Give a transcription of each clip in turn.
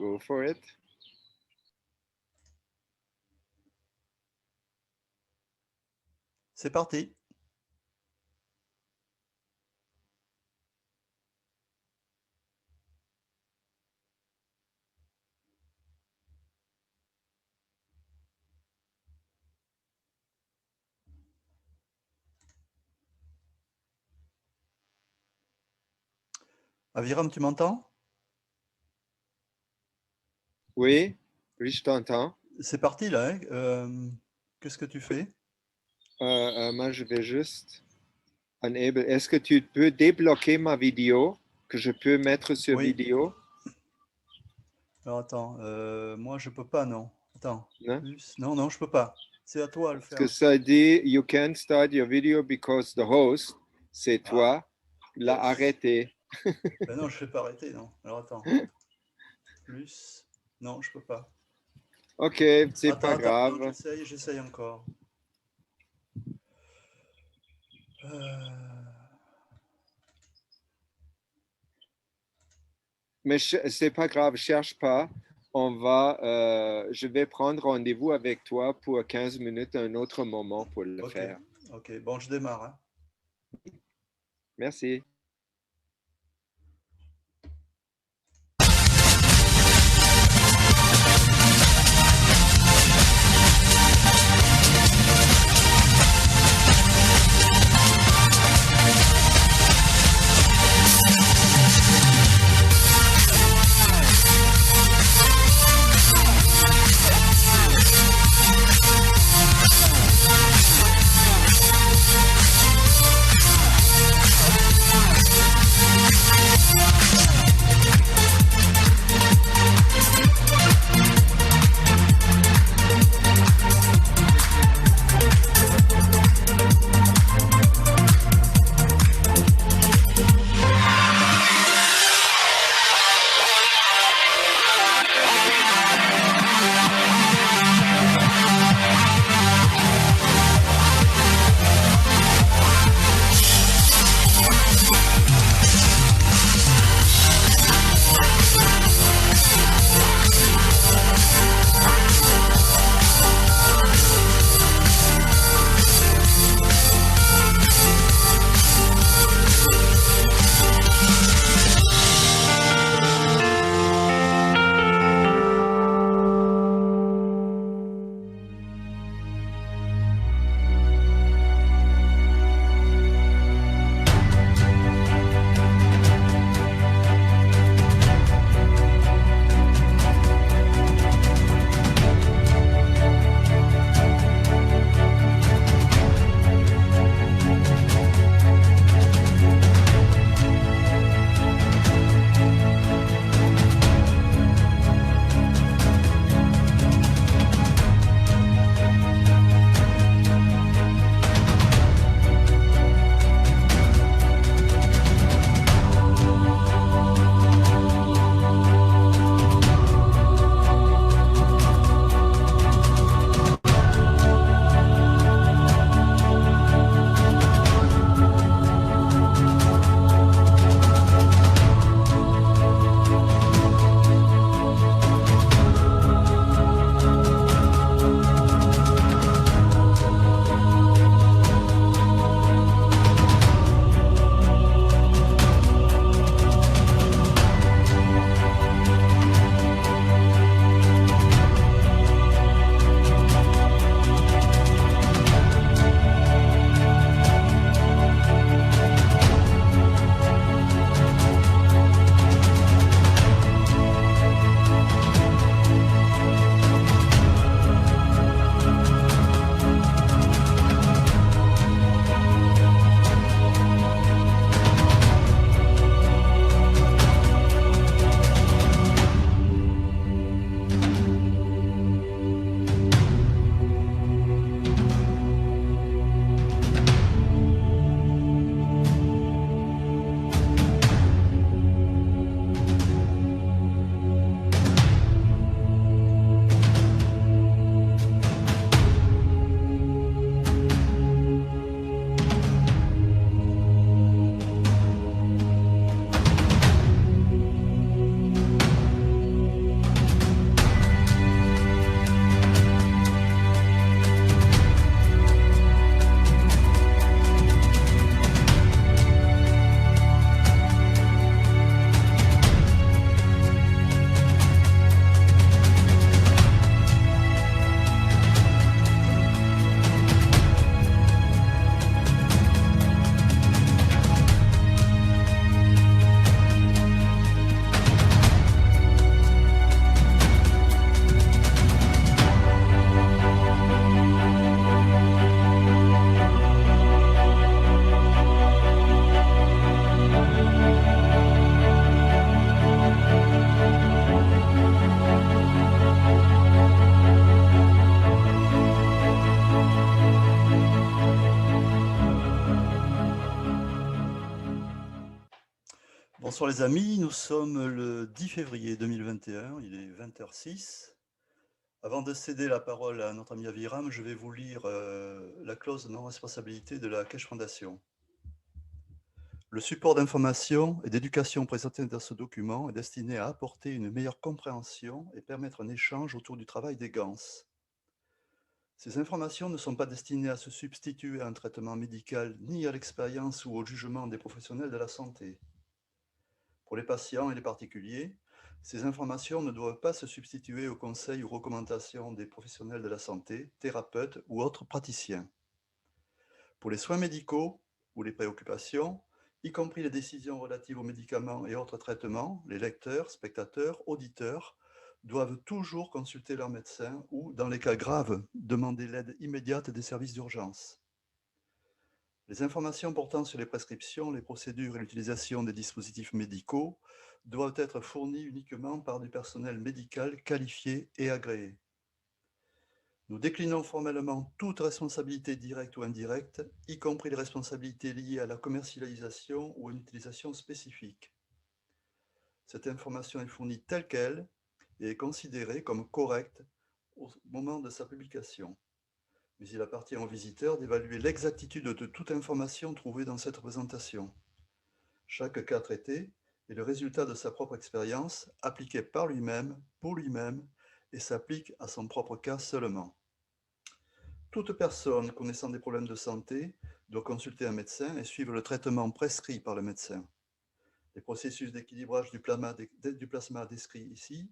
Go for it. C'est parti. Aviram, tu m'entends? Oui, oui, je t'entends. C'est parti là, hein. Qu'est-ce que tu fais? Moi, je vais juste enable. Est-ce que tu peux débloquer ma vidéo que je peux mettre sur Oui. vidéo? Alors attends, moi je peux pas, non. Attends, Non? plus. Non, non, je peux pas. C'est à toi de le Parce que faire. ça dit You can't start your video because the host, c'est Ah, toi, l'a yes. arrêté. Ben non, je ne fais pas arrêter, non. Alors attends. Plus. Non, je peux pas. Ok, c'est Attends, pas attends, attends, grave. j'essaye encore. Euh, Mais c'est pas grave, cherche pas. Je vais prendre rendez-vous avec toi pour 15 minutes à un autre moment pour le Ok, faire. ok. Bon, je démarre, hein. Merci. Bonsoir les amis, nous sommes le 10 février 2021, il est 20h06. Avant de céder la parole à notre ami Aviram, je vais vous lire la clause de non-responsabilité de la Keshe Foundation. Le support d'information et d'éducation présenté dans ce document est destiné à apporter une meilleure compréhension et permettre un échange autour du travail des GANS. Ces informations ne sont pas destinées à se substituer à un traitement médical ni à l'expérience ou au jugement des professionnels de la santé. Pour les patients et les particuliers, ces informations ne doivent pas se substituer aux conseils ou recommandations des professionnels de la santé, thérapeutes ou autres praticiens. Pour les soins médicaux ou les préoccupations, y compris les décisions relatives aux médicaments et autres traitements, les lecteurs, spectateurs, auditeurs doivent toujours consulter leur médecin ou, dans les cas graves, demander l'aide immédiate des services d'urgence. Les informations portant sur les prescriptions, les procédures et l'utilisation des dispositifs médicaux doivent être fournies uniquement par du personnel médical qualifié et agréé. Nous déclinons formellement toute responsabilité directe ou indirecte, y compris les responsabilités liées à la commercialisation ou à une utilisation spécifique. Cette information est fournie telle qu'elle et est considérée comme correcte au moment de sa publication. Mais il appartient au visiteur d'évaluer l'exactitude de toute information trouvée dans cette présentation. Chaque cas traité est le résultat de sa propre expérience, appliquée par lui-même, pour lui-même, et s'applique à son propre cas seulement. Toute personne connaissant des problèmes de santé doit consulter un médecin et suivre le traitement prescrit par le médecin. Les processus d'équilibrage du plasma décrits ici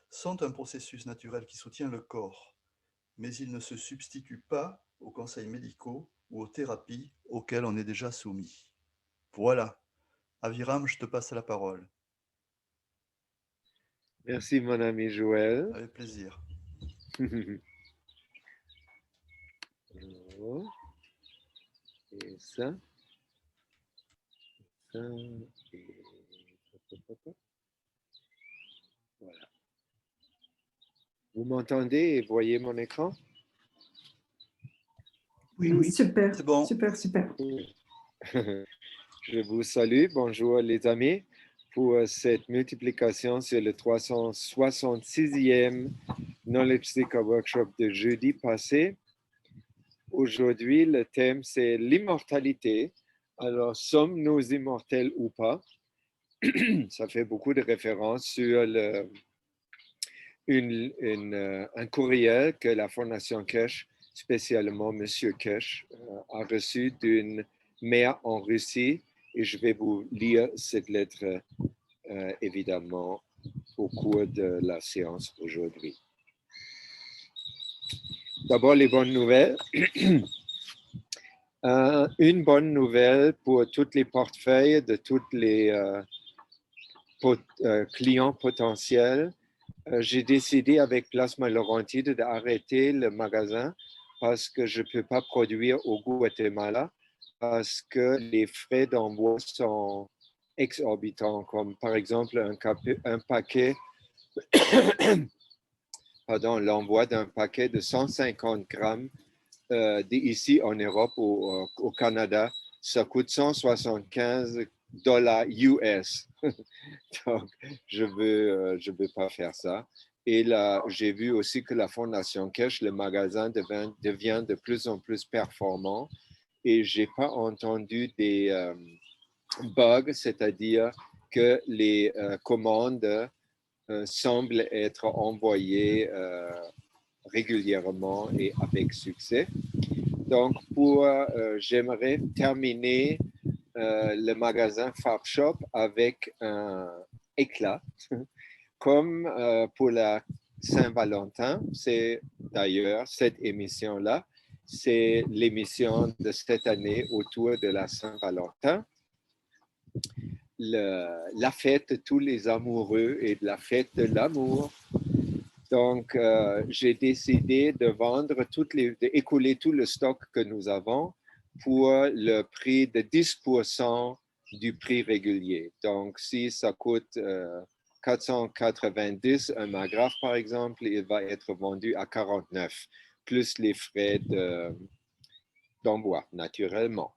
sont un processus naturel qui soutient le corps, mais ils ne se substituent pas aux conseils médicaux ou aux thérapies auxquelles on est déjà soumis. Voilà. Aviram, je te passe la parole. Merci, mon ami Joël. Avec plaisir. Alors, et ça, et voilà. Vous m'entendez et voyez mon écran? Oui. C'est bon. Super. Je vous salue. Bonjour les amis pour cette multiplication sur le 366e Knowledge Seeker Workshop de jeudi passé. Aujourd'hui, le thème c'est l'immortalité. Alors, sommes-nous immortels ou pas? Ça fait beaucoup de références sur un courriel que la Fondation Keshe, spécialement M. Keshe, a reçu d'une mère en Russie. Et je vais vous lire cette lettre, évidemment, au cours de la séance aujourd'hui. D'abord, les bonnes nouvelles. Une bonne nouvelle pour tous les portefeuilles de tous les clients potentiels. J'ai décidé avec Plasma Laurentide d'arrêter le magasin parce que je ne peux pas produire au Guatemala parce que les frais d'envoi sont exorbitants, comme par exemple un paquet, l'envoi d'un paquet de 150 grammes ici en Europe ou au Canada, ça coûte 175 $ US. Donc, je veux pas faire ça. Et là, j'ai vu aussi que la Fondation Keshe, le magasin devient de plus en plus performant et j'ai pas entendu des bugs, c'est-à-dire que les commandes semblent être envoyées régulièrement et avec succès. Donc, j'aimerais terminer le magasin FabShop avec un éclat, comme pour la Saint-Valentin. C'est d'ailleurs cette émission-là, c'est l'émission de cette année autour de la Saint-Valentin. La fête de tous les amoureux et de la fête de l'amour. Donc, j'ai décidé de d'écouler tout le stock que nous avons pour le prix de 10% du prix régulier. Donc, si ça coûte 490 un Magraff, par exemple, il va être vendu à 49, plus les frais d'envoi, naturellement.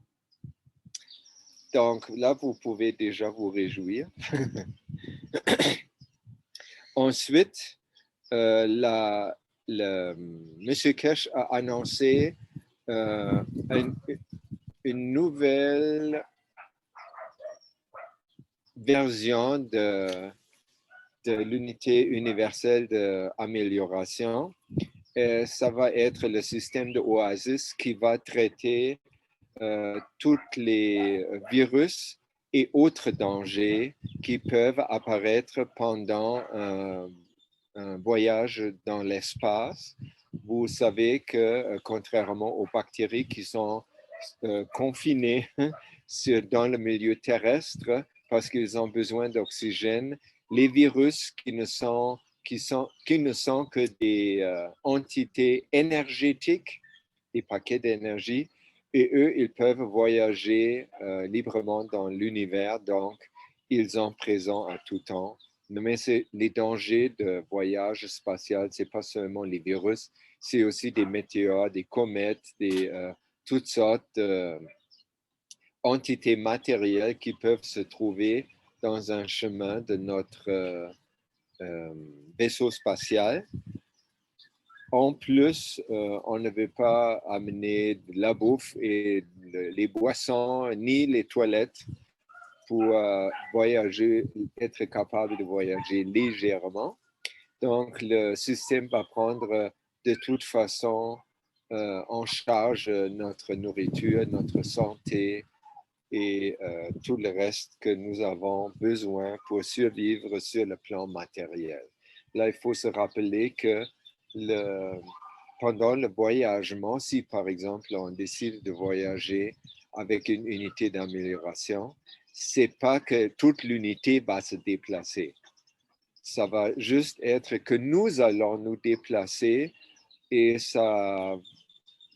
Donc là, vous pouvez déjà vous réjouir. Ensuite, M. Kesh a annoncé une nouvelle version de l'unité universelle d'amélioration. Ça va être le système de Oasis qui va traiter tous les virus et autres dangers qui peuvent apparaître pendant un voyage dans l'espace. Vous savez que contrairement aux bactéries qui sont confinées dans le milieu terrestre parce qu'ils ont besoin d'oxygène, les virus qui ne sont que des entités énergétiques, des paquets d'énergie, et eux, ils peuvent voyager librement dans l'univers, donc ils sont présents à tout temps. Mais les dangers de voyage spatial, ce n'est pas seulement les virus, c'est aussi des météores, des comètes, toutes sortes d'entités matérielles qui peuvent se trouver dans un chemin de notre vaisseau spatial. En plus, on ne veut pas amener de la bouffe et les boissons ni les toilettes pour voyager, être capable de voyager légèrement. Donc, le système va prendre de toute façon en charge notre nourriture, notre santé et tout le reste que nous avons besoin pour survivre sur le plan matériel. Là, il faut se rappeler que pendant le voyagement, si par exemple on décide de voyager avec une unité d'amélioration, c'est pas que toute l'unité va se déplacer. Ça va juste être que nous allons nous déplacer et ça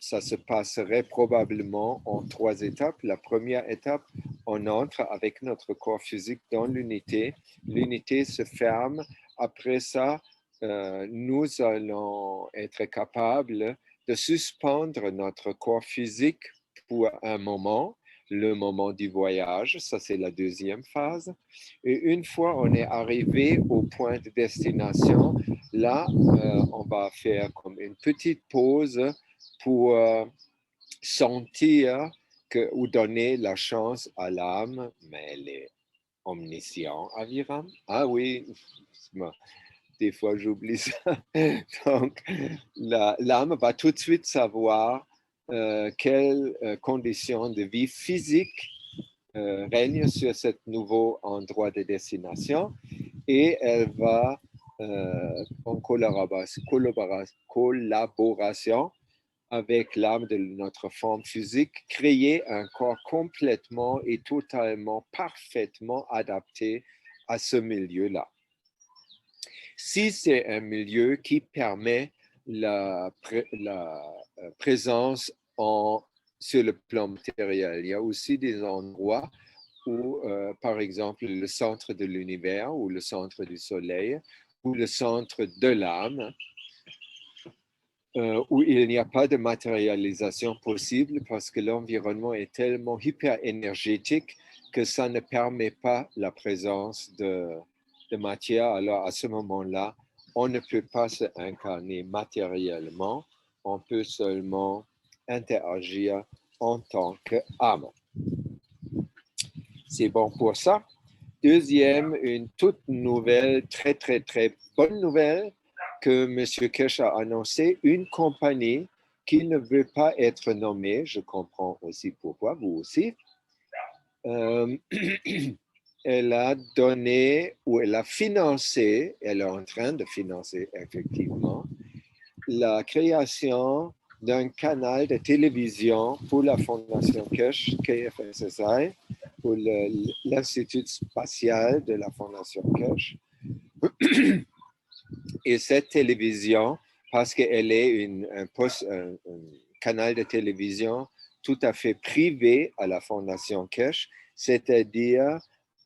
se passerait probablement en 3 étapes. La première étape, on entre avec notre corps physique dans l'unité. L'unité se ferme. Après ça, nous allons être capables de suspendre notre corps physique pour un moment, le moment du voyage. Ça, c'est la deuxième phase. Et une fois on est arrivé au point de destination, là, on va faire comme une petite pause pour sentir ou donner la chance à l'âme, mais elle est omnisciente, Aviram. Ah oui, des fois j'oublie ça. Donc, l'âme va tout de suite savoir quelles conditions de vie physique règnent sur ce nouveau endroit de destination et elle va, en collaboration avec l'âme de notre forme physique, créer un corps complètement et totalement, parfaitement adapté à ce milieu-là. Si c'est un milieu qui permet la présence sur le plan matériel, il y a aussi des endroits où, par exemple, le centre de l'univers ou le centre du soleil ou le centre de l'âme, où il n'y a pas de matérialisation possible parce que l'environnement est tellement hyper énergétique que ça ne permet pas la présence de matière. Alors à ce moment-là, on ne peut pas se incarner matériellement, on peut seulement interagir en tant qu'âme. C'est bon pour ça. Deuxième, une toute nouvelle, très, très, très bonne nouvelle que M. Kesh a annoncé, une compagnie qui ne veut pas être nommée, je comprends aussi pourquoi, vous aussi, elle a donné ou elle a financé, elle est en train de financer effectivement, la création d'un canal de télévision pour la Fondation Kesh, KFSSI, pour l'Institut spatial de la Fondation Kesh. Et cette télévision, parce qu'elle est un canal de télévision tout à fait privé à la Fondation Kesh, c'est-à-dire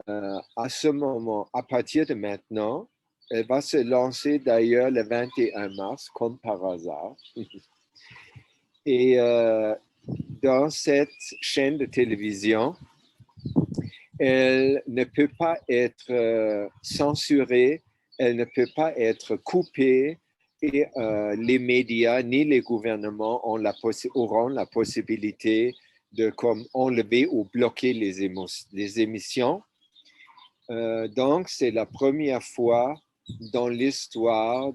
à ce moment, à partir de maintenant, elle va se lancer d'ailleurs le 21 mars, comme par hasard. Et dans cette chaîne de télévision, Elle ne peut pas être censurée, elle ne peut pas être coupée et les médias ni les gouvernements auront la possibilité de comme enlever ou bloquer les émissions. Donc, c'est la première fois dans l'histoire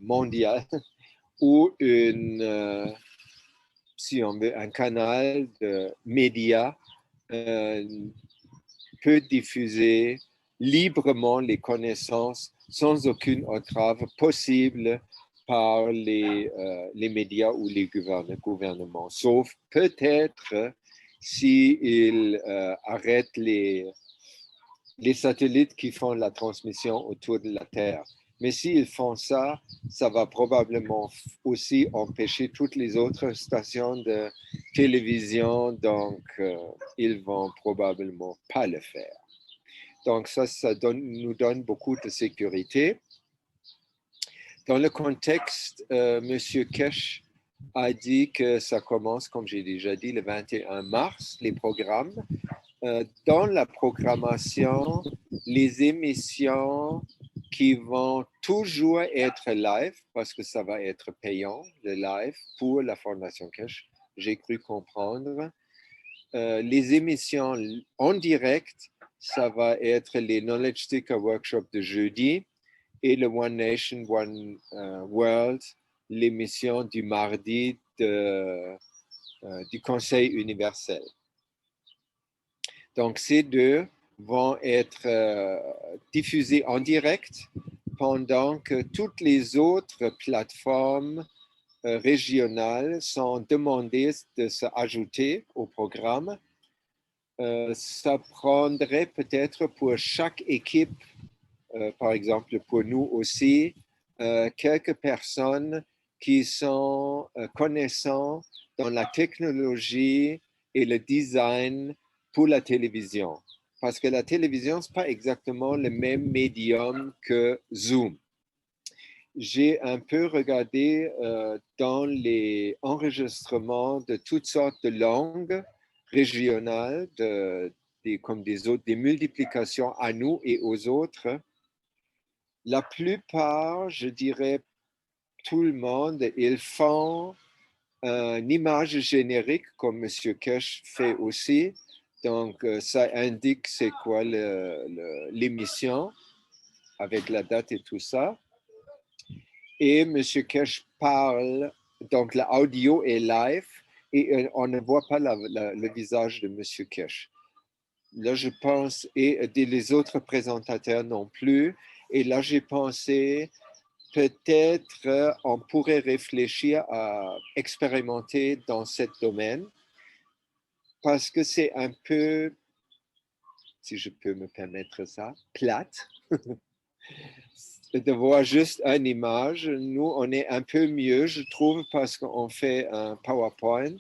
mondiale où si on veut, un canal de médias peut diffuser librement les connaissances sans aucune entrave possible par les médias ou les gouvernements, sauf peut-être s'ils arrêtent les satellites qui font la transmission autour de la Terre. Mais s'ils font ça, ça va probablement aussi empêcher toutes les autres stations de télévision, donc ils vont probablement pas le faire. Donc ça nous donne beaucoup de sécurité. Dans le contexte, M. Kesh a dit que ça commence, comme j'ai déjà dit, le 21 mars, les programmes. Dans la programmation, les émissions qui vont toujours être live, parce que ça va être payant, le live, pour la Fondation Kesh, j'ai cru comprendre. Les émissions en direct, ça va être les Knowledge Sticker Workshop de jeudi et le One Nation, One World, l'émission du mardi du Conseil universel. Donc, ces deux vont être diffusés en direct pendant que toutes les autres plateformes régionales sont demandées de s'ajouter au programme. Ça prendrait peut-être pour chaque équipe, par exemple pour nous aussi, quelques personnes qui sont connaissantes dans la technologie et le design pour la télévision. Parce que la télévision, ce n'est pas exactement le même médium que Zoom. J'ai un peu regardé dans les enregistrements de toutes sortes de langues régionales, comme des multiplications à nous et aux autres. La plupart, je dirais tout le monde, ils font une image générique comme M. Kesh fait aussi. Donc, ça indique c'est quoi l'émission avec la date et tout ça. Et M. Kesh parle, donc l'audio est live et on ne voit pas le visage de M. Kesh. Là, je pense, et les autres présentateurs non plus. Et là, j'ai pensé, peut-être on pourrait réfléchir à expérimenter dans ce domaine parce que c'est un peu, si je peux me permettre ça, plate de voir juste une image. Nous, on est un peu mieux, je trouve, parce qu'on fait un PowerPoint.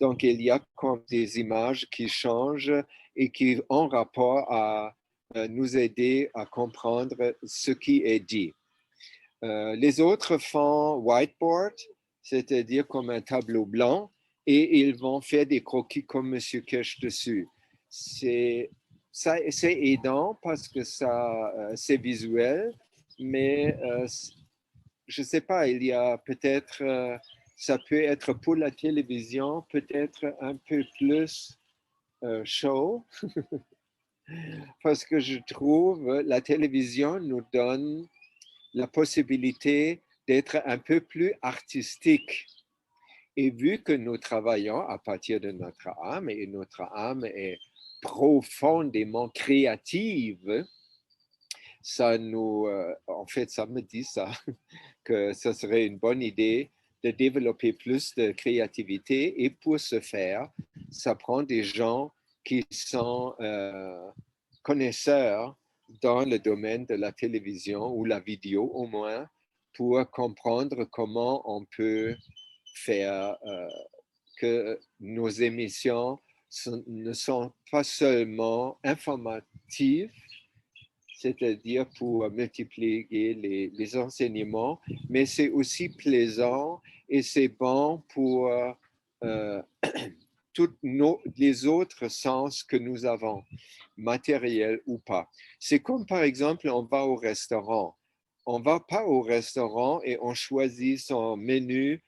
Donc, il y a comme des images qui changent et qui ont rapport à nous aider à comprendre ce qui est dit. Les autres font whiteboard, c'est-à-dire comme un tableau blanc, et ils vont faire des croquis comme M. Kesh dessus. C'est aidant parce que c'est visuel, mais je ne sais pas, il y a peut-être, ça peut être pour la télévision, peut-être un peu plus show, parce que je trouve la télévision nous donne la possibilité d'être un peu plus artistique. Et vu que nous travaillons à partir de notre âme et notre âme est profondément créative, ça nous, en fait, ça me dit ça, que ce serait une bonne idée de développer plus de créativité. Et pour ce faire, ça prend des gens qui sont connaisseurs dans le domaine de la télévision ou la vidéo au moins, pour comprendre comment on peut faire que nos émissions ne sont pas seulement informatives, c'est-à-dire pour multiplier les enseignements, mais c'est aussi plaisant et c'est bon pour les autres sens que nous avons, matériels ou pas. C'est comme par exemple, on va au restaurant. On ne va pas au restaurant et on choisit son menu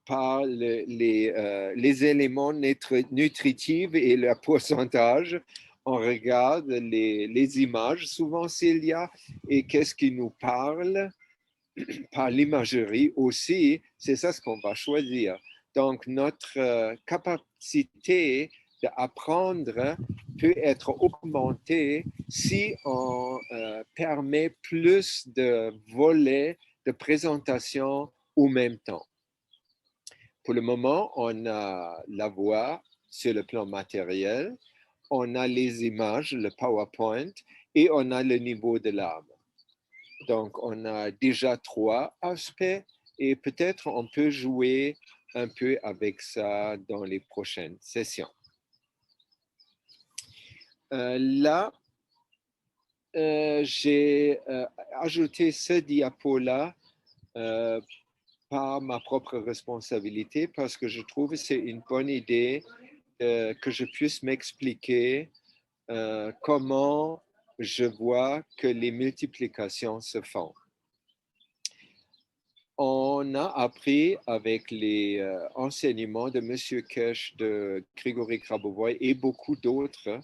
par les éléments nutritifs et le pourcentage. On regarde les images, souvent s'il y a, et qu'est-ce qui nous parle par l'imagerie aussi, c'est ça ce qu'on va choisir. Donc, notre capacité d'apprendre peut être augmentée si on permet plus de volets de présentation au même temps. Pour le moment, on a la voix sur le plan matériel, on a les images, le PowerPoint, et on a le niveau de l'âme. Donc, on a déjà 3 aspects et peut-être on peut jouer un peu avec ça dans les prochaines sessions. Là, j'ai ajouté ce diapo-là par ma propre responsabilité parce que je trouve que c'est une bonne idée que je puisse m'expliquer comment je vois que les multiplications se font. On a appris avec les enseignements de M. Kesh, de Grigory Grabovoy et beaucoup d'autres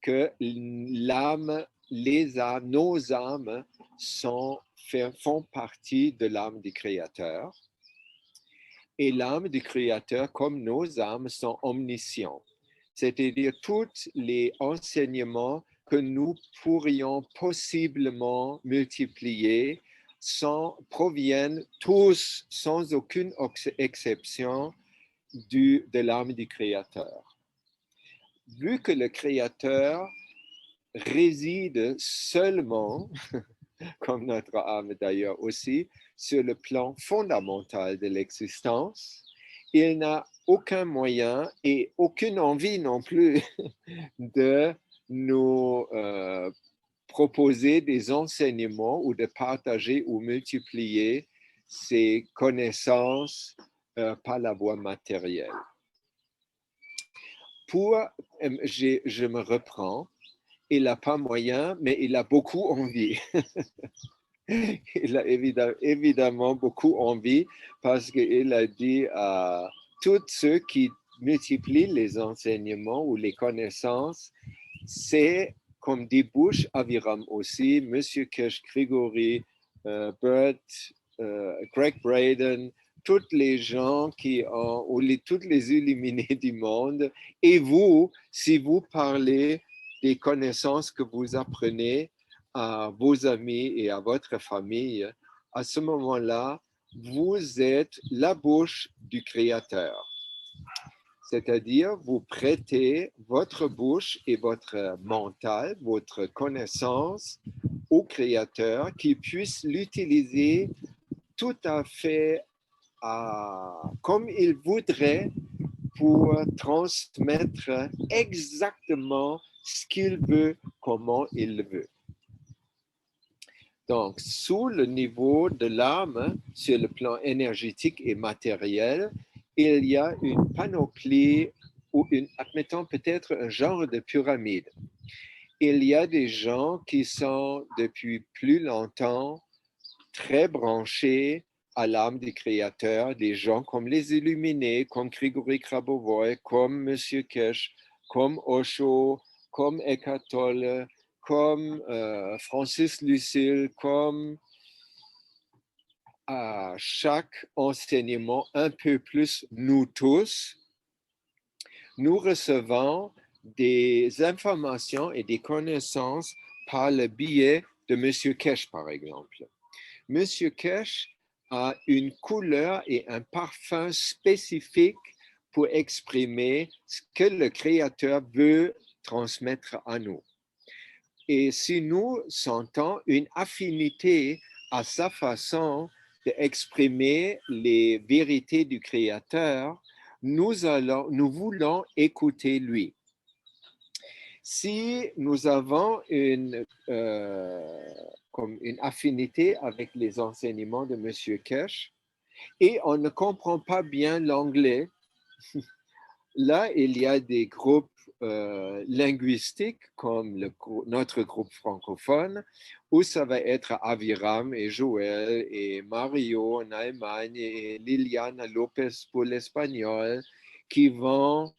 que l'âme, les âmes, nos âmes font partie de l'âme du Créateur. Et l'âme du Créateur, comme nos âmes, sont omniscients. C'est-à-dire tous les enseignements que nous pourrions possiblement multiplier proviennent tous, sans aucune exception, de l'âme du Créateur. Vu que le Créateur réside seulement, comme notre âme d'ailleurs aussi, sur le plan fondamental de l'existence, il n'a aucun moyen et aucune envie non plus de nous proposer des enseignements ou de partager ou multiplier ces connaissances par la voie matérielle. Je me reprends, il n'a pas moyen, mais il a beaucoup envie. Il a évidemment beaucoup envie parce qu'il a dit à tous ceux qui multiplient les enseignements ou les connaissances, c'est comme dit Bush Aviram aussi, M. Kesh, Grigory, Bert, Greg Braden, tous les gens tous les illuminés du monde, et vous, si vous parlez des connaissances que vous apprenez à vos amis et à votre famille, à ce moment-là, vous êtes la bouche du Créateur. C'est-à-dire, vous prêtez votre bouche et votre mental, votre connaissance au Créateur qui puisse l'utiliser tout à fait comme il voudrait pour transmettre exactement ce qu'il veut, comment il le veut. Donc, sous le niveau de l'âme, sur le plan énergétique et matériel, il y a une panoplie ou admettons peut-être un genre de pyramide. Il y a des gens qui sont depuis plus longtemps très branchés à l'âme du Créateur, des gens comme les Illuminés, comme Grigory Grabovoy, comme M. Kesh, comme Osho, comme Eckhart Tolle, comme Francis Lucille, comme à chaque enseignement, un peu plus nous tous, nous recevons des informations et des connaissances par le biais de M. Kesh, par exemple. M. Kesh a une couleur et un parfum spécifique pour exprimer ce que le Créateur veut transmettre à nous. Et si nous sentons une affinité à sa façon d'exprimer les vérités du Créateur, nous voulons écouter lui. Si nous avons comme une affinité avec les enseignements de M. Kesh et on ne comprend pas bien l'anglais, là, il y a des groupes linguistiques comme notre groupe francophone, où ça va être Aviram et Joël et Mario en Allemagne et Liliana Lopez pour l'espagnol, qui vont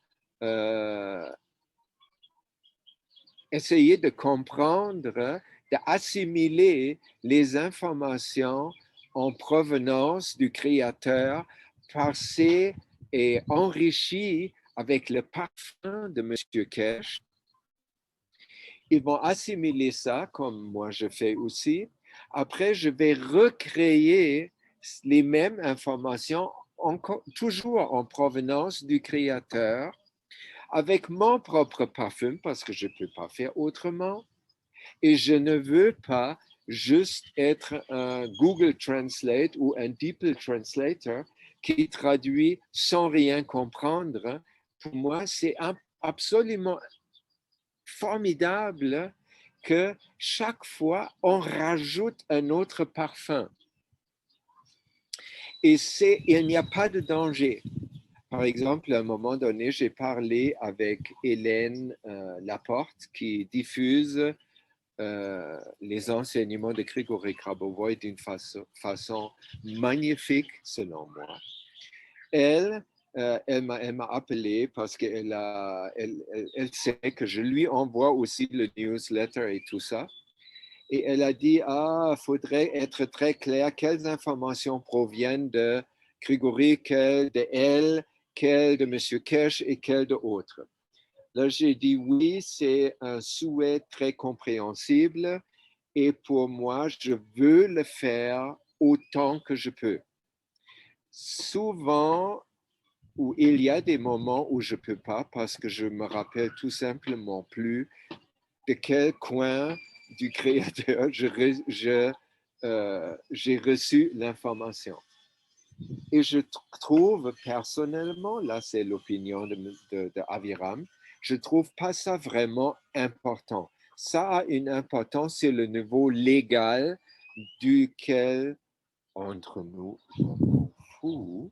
essayer de comprendre, d'assimiler les informations en provenance du Créateur, passées et enrichies avec le parfum de M. Kesh. Ils vont assimiler ça, comme moi je fais aussi. Après, je vais recréer les mêmes informations, toujours en provenance du Créateur, avec mon propre parfum, parce que je ne peux pas faire autrement. Et je ne veux pas juste être un Google Translate ou un DeepL Translator qui traduit sans rien comprendre. Pour moi, c'est absolument formidable que chaque fois, on rajoute un autre parfum. Et il n'y a pas de danger. Par exemple, à un moment donné, j'ai parlé avec Hélène Laporte qui diffuse les enseignements de Grigory Grabovoy d'une façon magnifique, selon moi. Elle m'a appelé parce qu'elle sait que je lui envoie aussi le newsletter et tout ça. Et elle a dit, il faudrait être très clair, quelles informations proviennent de Grigory, quelles de elle, quelles de M. Kesh et quelles de autres. Là, j'ai dit oui, c'est un souhait très compréhensible et pour moi, je veux le faire autant que je peux. Souvent, où il y a des moments où je ne peux pas parce que je me rappelle tout simplement plus de quel coin du Créateur j'ai reçu l'information. Et je trouve personnellement, là c'est l'opinion de Aviram, je ne trouve pas ça vraiment important. Ça a une importance sur le niveau légal duquel, entre nous, fou.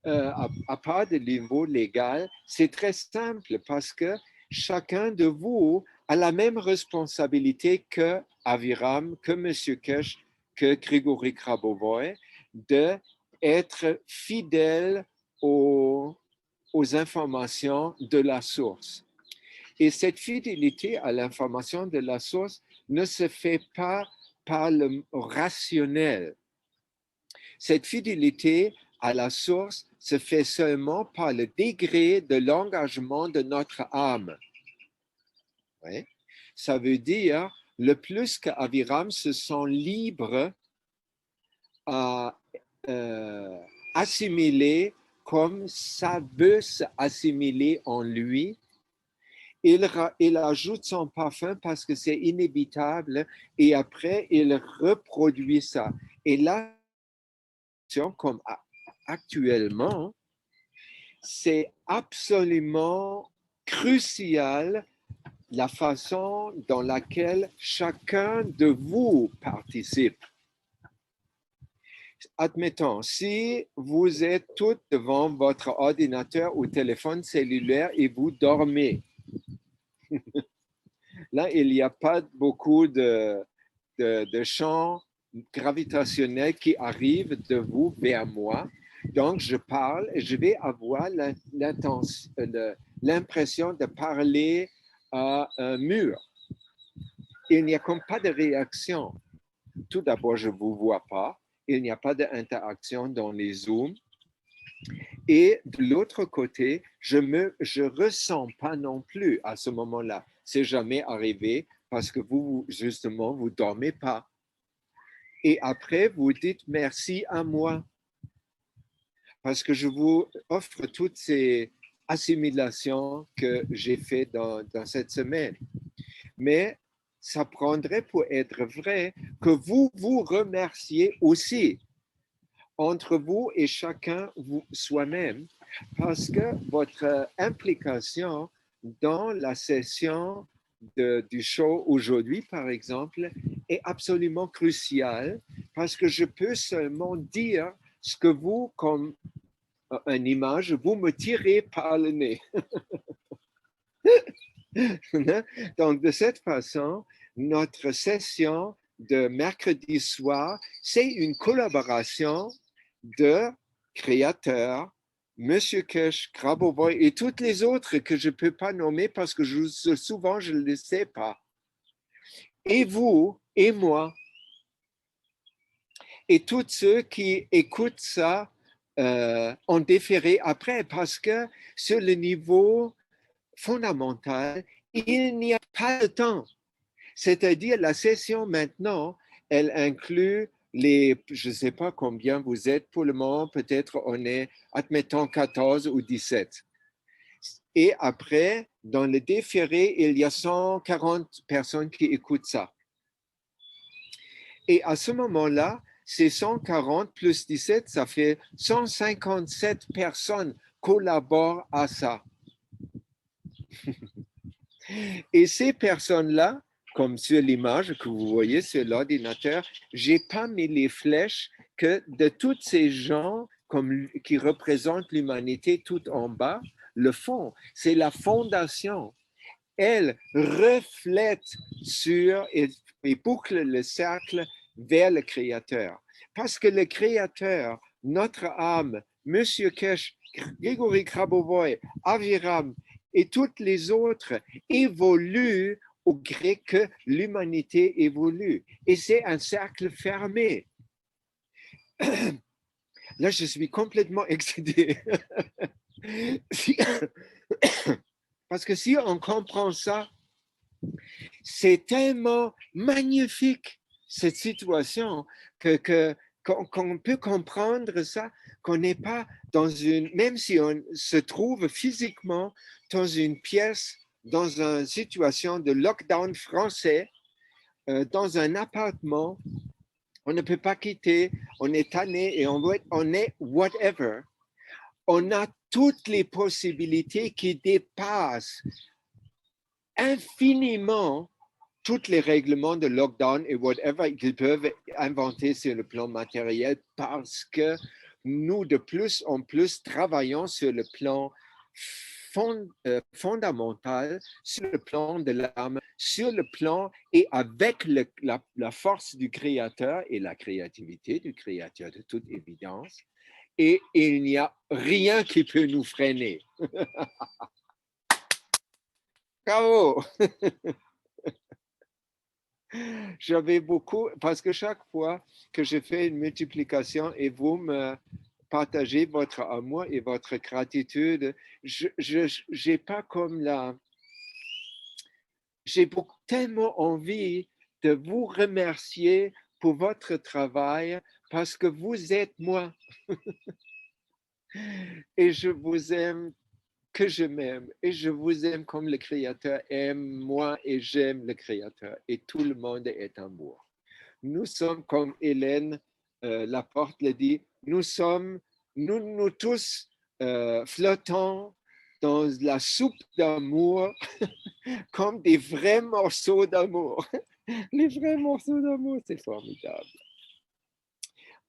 À part du niveau légal, c'est très simple parce que chacun de vous a la même responsabilité que Aviram, que M. Kesh, que Grigory Grabovoy, d'être fidèle aux informations de la source. Et cette fidélité à l'information de la source ne se fait pas par le rationnel. Cette fidélité à la source se fait seulement par le degré de l'engagement de notre âme. Oui. Ça veut dire, le plus qu'Aviram se sent libre à assimiler comme ça veut s'assimiler en lui, il ajoute son parfum parce que c'est inévitable et après, il reproduit ça. Et là, comme actuellement, c'est absolument crucial la façon dans laquelle chacun de vous participe. Admettons, si vous êtes tous devant votre ordinateur ou téléphone cellulaire et vous dormez, là, il n'y a pas beaucoup de champs gravitationnels qui arrivent de vous vers moi. Donc, je parle et je vais avoir l'impression de parler à un mur. Il n'y a comme pas de réaction. Tout d'abord, je ne vous vois pas. Il n'y a pas d'interaction dans les Zooms. Et de l'autre côté, je ressens pas non plus à ce moment-là. C'est jamais arrivé parce que vous, justement, vous dormez pas. Et après, vous dites merci à moi parce que je vous offre toutes ces assimilations que j'ai faites dans cette semaine. Mais ça prendrait pour être vrai que vous vous remerciez aussi entre vous et chacun soi-même, parce que votre implication dans la session du show aujourd'hui, par exemple, est absolument cruciale, parce que je peux seulement dire ce que vous, comme une image, vous me tirez par le nez. Donc, de cette façon, notre session de mercredi soir, c'est une collaboration de créateurs, Monsieur Kesh, Grabovoi et toutes les autres que je ne peux pas nommer parce que souvent je ne le sais pas. Et vous et moi et tous ceux qui écoutent ça en déféré après parce que sur le niveau fondamental, il n'y a pas de temps. C'est-à-dire la session maintenant, elle inclut je ne sais pas combien vous êtes pour le moment, peut-être on est, admettons, 14 ou 17. Et après, dans le déféré, il y a 140 personnes qui écoutent ça. Et à ce moment-là, ces 140 plus 17, ça fait 157 personnes collaborent à ça. Et ces personnes-là, comme sur l'image que vous voyez sur l'ordinateur, je n'ai pas mis les flèches que de tous ces gens qui représentent l'humanité tout en bas, le fond, c'est la fondation. Elle reflète sur et boucle le cercle vers le Créateur. Parce que le Créateur, notre âme, Monsieur Kesh, Grigory Grabovoy, Aviram et toutes les autres évoluent au gré que l'humanité évolue. Et c'est un cercle fermé. Là, je suis complètement excédé. Parce que si on comprend ça, c'est tellement magnifique, cette situation, qu'on peut comprendre ça, qu'on n'est pas dans même si on se trouve physiquement dans une pièce, dans une situation de lockdown français, dans un appartement, on ne peut pas quitter, on est tanné et on est whatever. On a toutes les possibilités qui dépassent infiniment tous les règlements de lockdown et whatever qu'ils peuvent inventer sur le plan matériel parce que nous, de plus en plus, travaillons sur le plan fondamental, sur le plan de l'âme, sur le plan et avec la force du Créateur et la créativité du Créateur de toute évidence. Et il n'y a rien qui peut nous freiner. Bravo! J'avais beaucoup, parce que chaque fois que je fais une multiplication et vous me partagez votre amour et votre gratitude, j'ai pas comme j'ai tellement envie de vous remercier pour votre travail parce que vous êtes moi et je vous aime que je m'aime et je vous aime comme le Créateur aime moi et j'aime le Créateur et tout le monde est amour. Nous sommes, comme Hélène Laporte le dit, nous tous flottons dans la soupe d'amour comme des vrais morceaux d'amour. Les vrais morceaux d'amour, c'est formidable.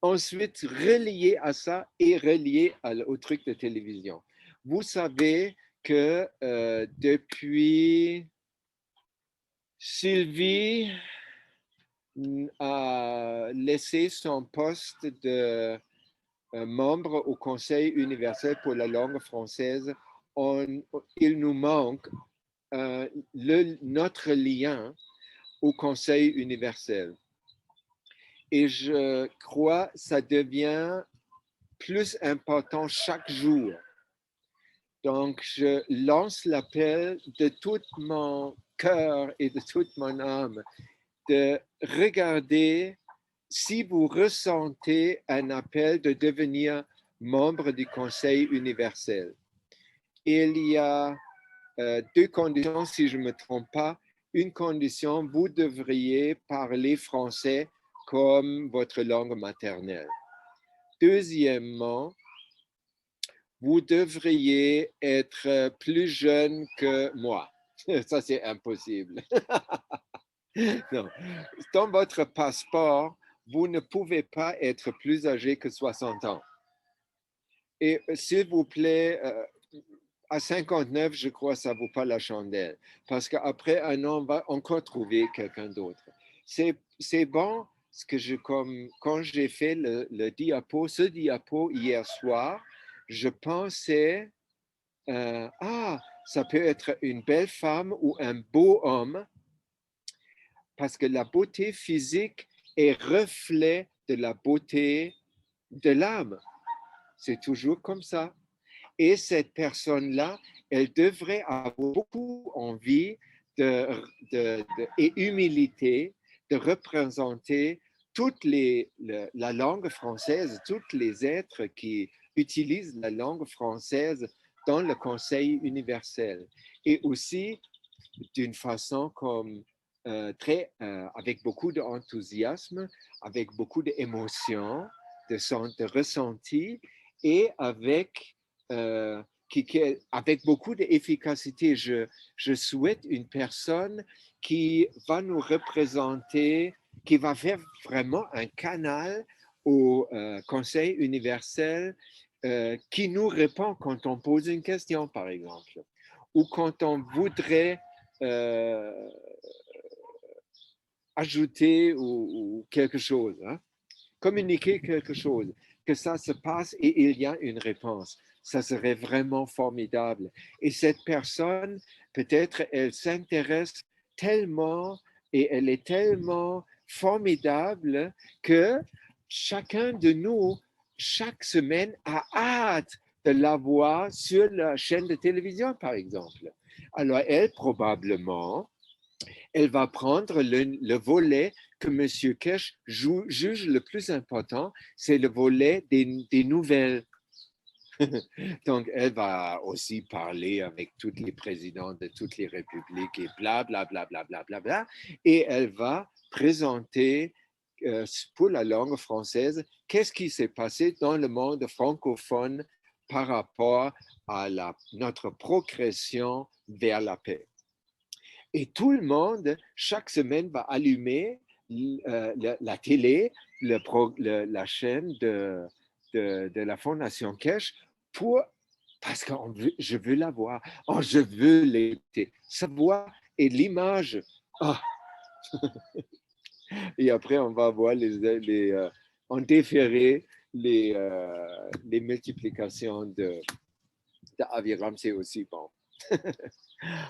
Ensuite, relié à ça et relié au truc de télévision. Vous savez que depuis Sylvie a laissé son poste de membre au Conseil universel pour la langue française, il nous manque notre lien au Conseil universel. Et je crois que ça devient plus important chaque jour. Donc, je lance l'appel de tout mon cœur et de toute mon âme de regarder si vous ressentez un appel de devenir membre du Conseil universel. Il y a deux conditions, si je ne me trompe pas. Une condition, vous devriez parler français comme votre langue maternelle. Deuxièmement, vous devriez être plus jeune que moi. Ça, c'est impossible. Non. Dans votre passeport, vous ne pouvez pas être plus âgé que 60 ans. Et s'il vous plaît, à 59, je crois que ça ne vaut pas la chandelle. Parce qu'après un an, on va encore trouver quelqu'un d'autre. C'est bon, quand j'ai fait ce diapo hier soir, je pensais, ça peut être une belle femme ou un beau homme, parce que la beauté physique est reflet de la beauté de l'âme. C'est toujours comme ça. Et cette personne-là, elle devrait avoir beaucoup envie et humilité de représenter la langue française, tous les êtres qui utilisent la langue française dans le Conseil universel. Et aussi d'une façon avec beaucoup d'enthousiasme, avec beaucoup d'émotion, de ressenti et avec beaucoup d'efficacité. Je souhaite une personne qui va nous représenter, qui va faire vraiment un canal au Conseil universel qui nous répond quand on pose une question, par exemple, ou quand on voudrait ajouter ou quelque chose, hein, communiquer quelque chose, que ça se passe et il y a une réponse. Ça serait vraiment formidable. Et cette personne, peut-être, elle s'intéresse tellement et elle est tellement formidable que chacun de nous, chaque semaine, a hâte de la voir sur la chaîne de télévision, par exemple. Alors, elle va prendre le volet que M. Kesh juge le plus important, c'est le volet des nouvelles. Donc, elle va aussi parler avec tous les présidents de toutes les républiques et bla, bla, bla, bla, bla, bla, bla. Et elle va présenter pour la langue française qu'est-ce qui s'est passé dans le monde francophone par rapport à notre progression vers la paix. Et tout le monde, chaque semaine, va allumer la télé, la chaîne de la Fondation Kesh parce que je veux la voir. Oh, je veux l'écouter. Sa voix et l'image. Oh. Et après, on va voir en déféré les multiplications de Aviram, c'est aussi bon.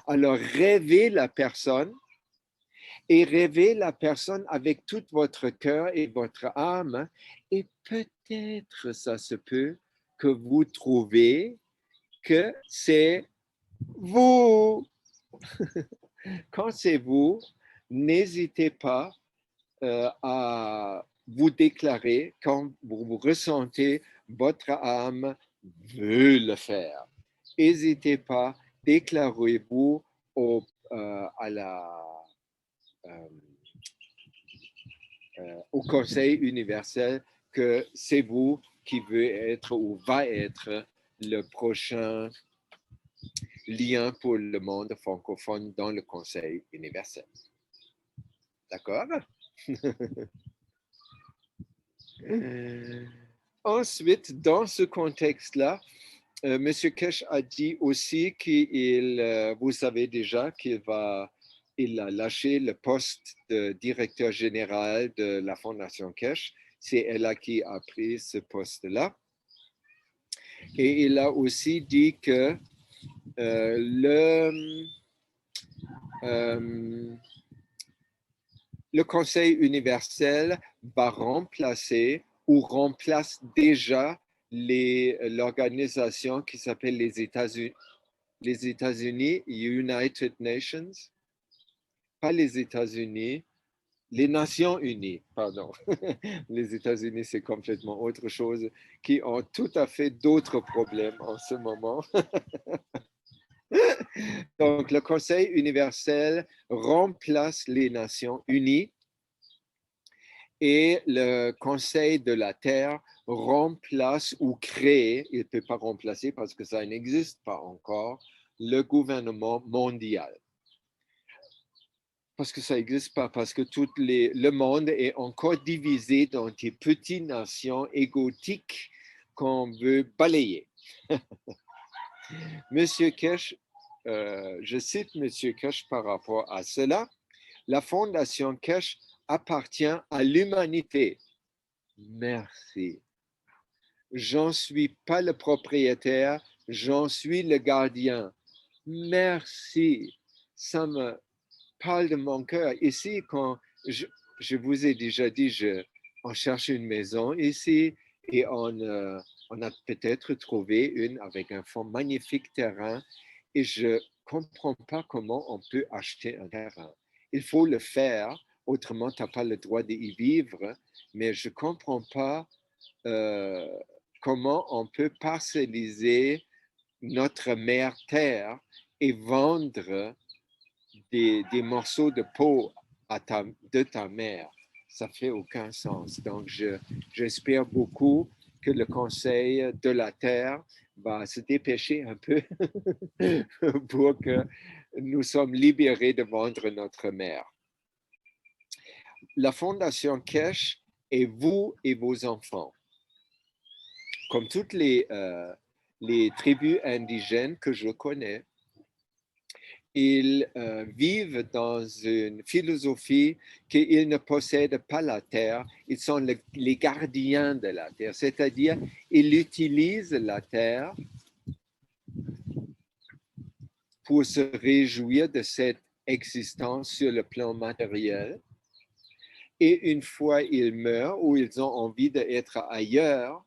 Alors, rêvez la personne et rêvez la personne avec tout votre cœur et votre âme. Et peut-être ça se peut que vous trouvez que c'est vous. Quand c'est vous, n'hésitez pas à vous déclarer quand vous ressentez votre âme veut le faire. N'hésitez pas, déclarez-vous au Conseil universel que c'est vous qui veut être ou va être le prochain lien pour le monde francophone dans le Conseil universel. D'accord? Ensuite, dans ce contexte-là, M. Kesh a dit aussi qu'il, vous savez déjà qu'il a lâché le poste de directeur général de la Fondation Kesh. C'est elle qui a pris ce poste-là. Et il a aussi dit que le Conseil universel va remplacer ou remplace déjà l'organisation qui s'appelle les États-Unis, United Nations, pas les États-Unis, les Nations Unies, pardon. Les États-Unis, c'est complètement autre chose, qui ont tout à fait d'autres problèmes en ce moment. Donc, le Conseil universel remplace les Nations Unies et le Conseil de la Terre remplace ou crée, il ne peut pas remplacer parce que ça n'existe pas encore, le gouvernement mondial. Parce que ça n'existe pas, parce que le monde est encore divisé dans des petites nations égotiques qu'on veut balayer. Monsieur Kesh, je cite Monsieur Kesh par rapport à cela. La Fondation Kesh appartient à l'humanité. Merci. J'en suis pas le propriétaire, j'en suis le gardien. Merci. Ça me parle de mon cœur. Ici, quand je vous ai déjà dit, on cherche une maison ici et on a peut-être trouvé une avec un fond magnifique terrain et je ne comprends pas comment on peut acheter un terrain. Il faut le faire, autrement, tu n'as pas le droit d'y vivre, mais je ne comprends pas comment on peut parcelliser notre mère terre et vendre des morceaux de peau de ta mère. Ça ne fait aucun sens. Donc, j'espère beaucoup que le Conseil de la Terre va se dépêcher un peu pour que nous sommes libérés de vendre notre mère. La Fondation Kesh est vous et vos enfants. Comme toutes les tribus indigènes que je connais, ils vivent dans une philosophie qu'ils ne possèdent pas la terre, ils sont les gardiens de la terre, c'est-à-dire ils utilisent la terre pour se réjouir de cette existence sur le plan matériel. Et une fois ils meurent ou ils ont envie d'être ailleurs,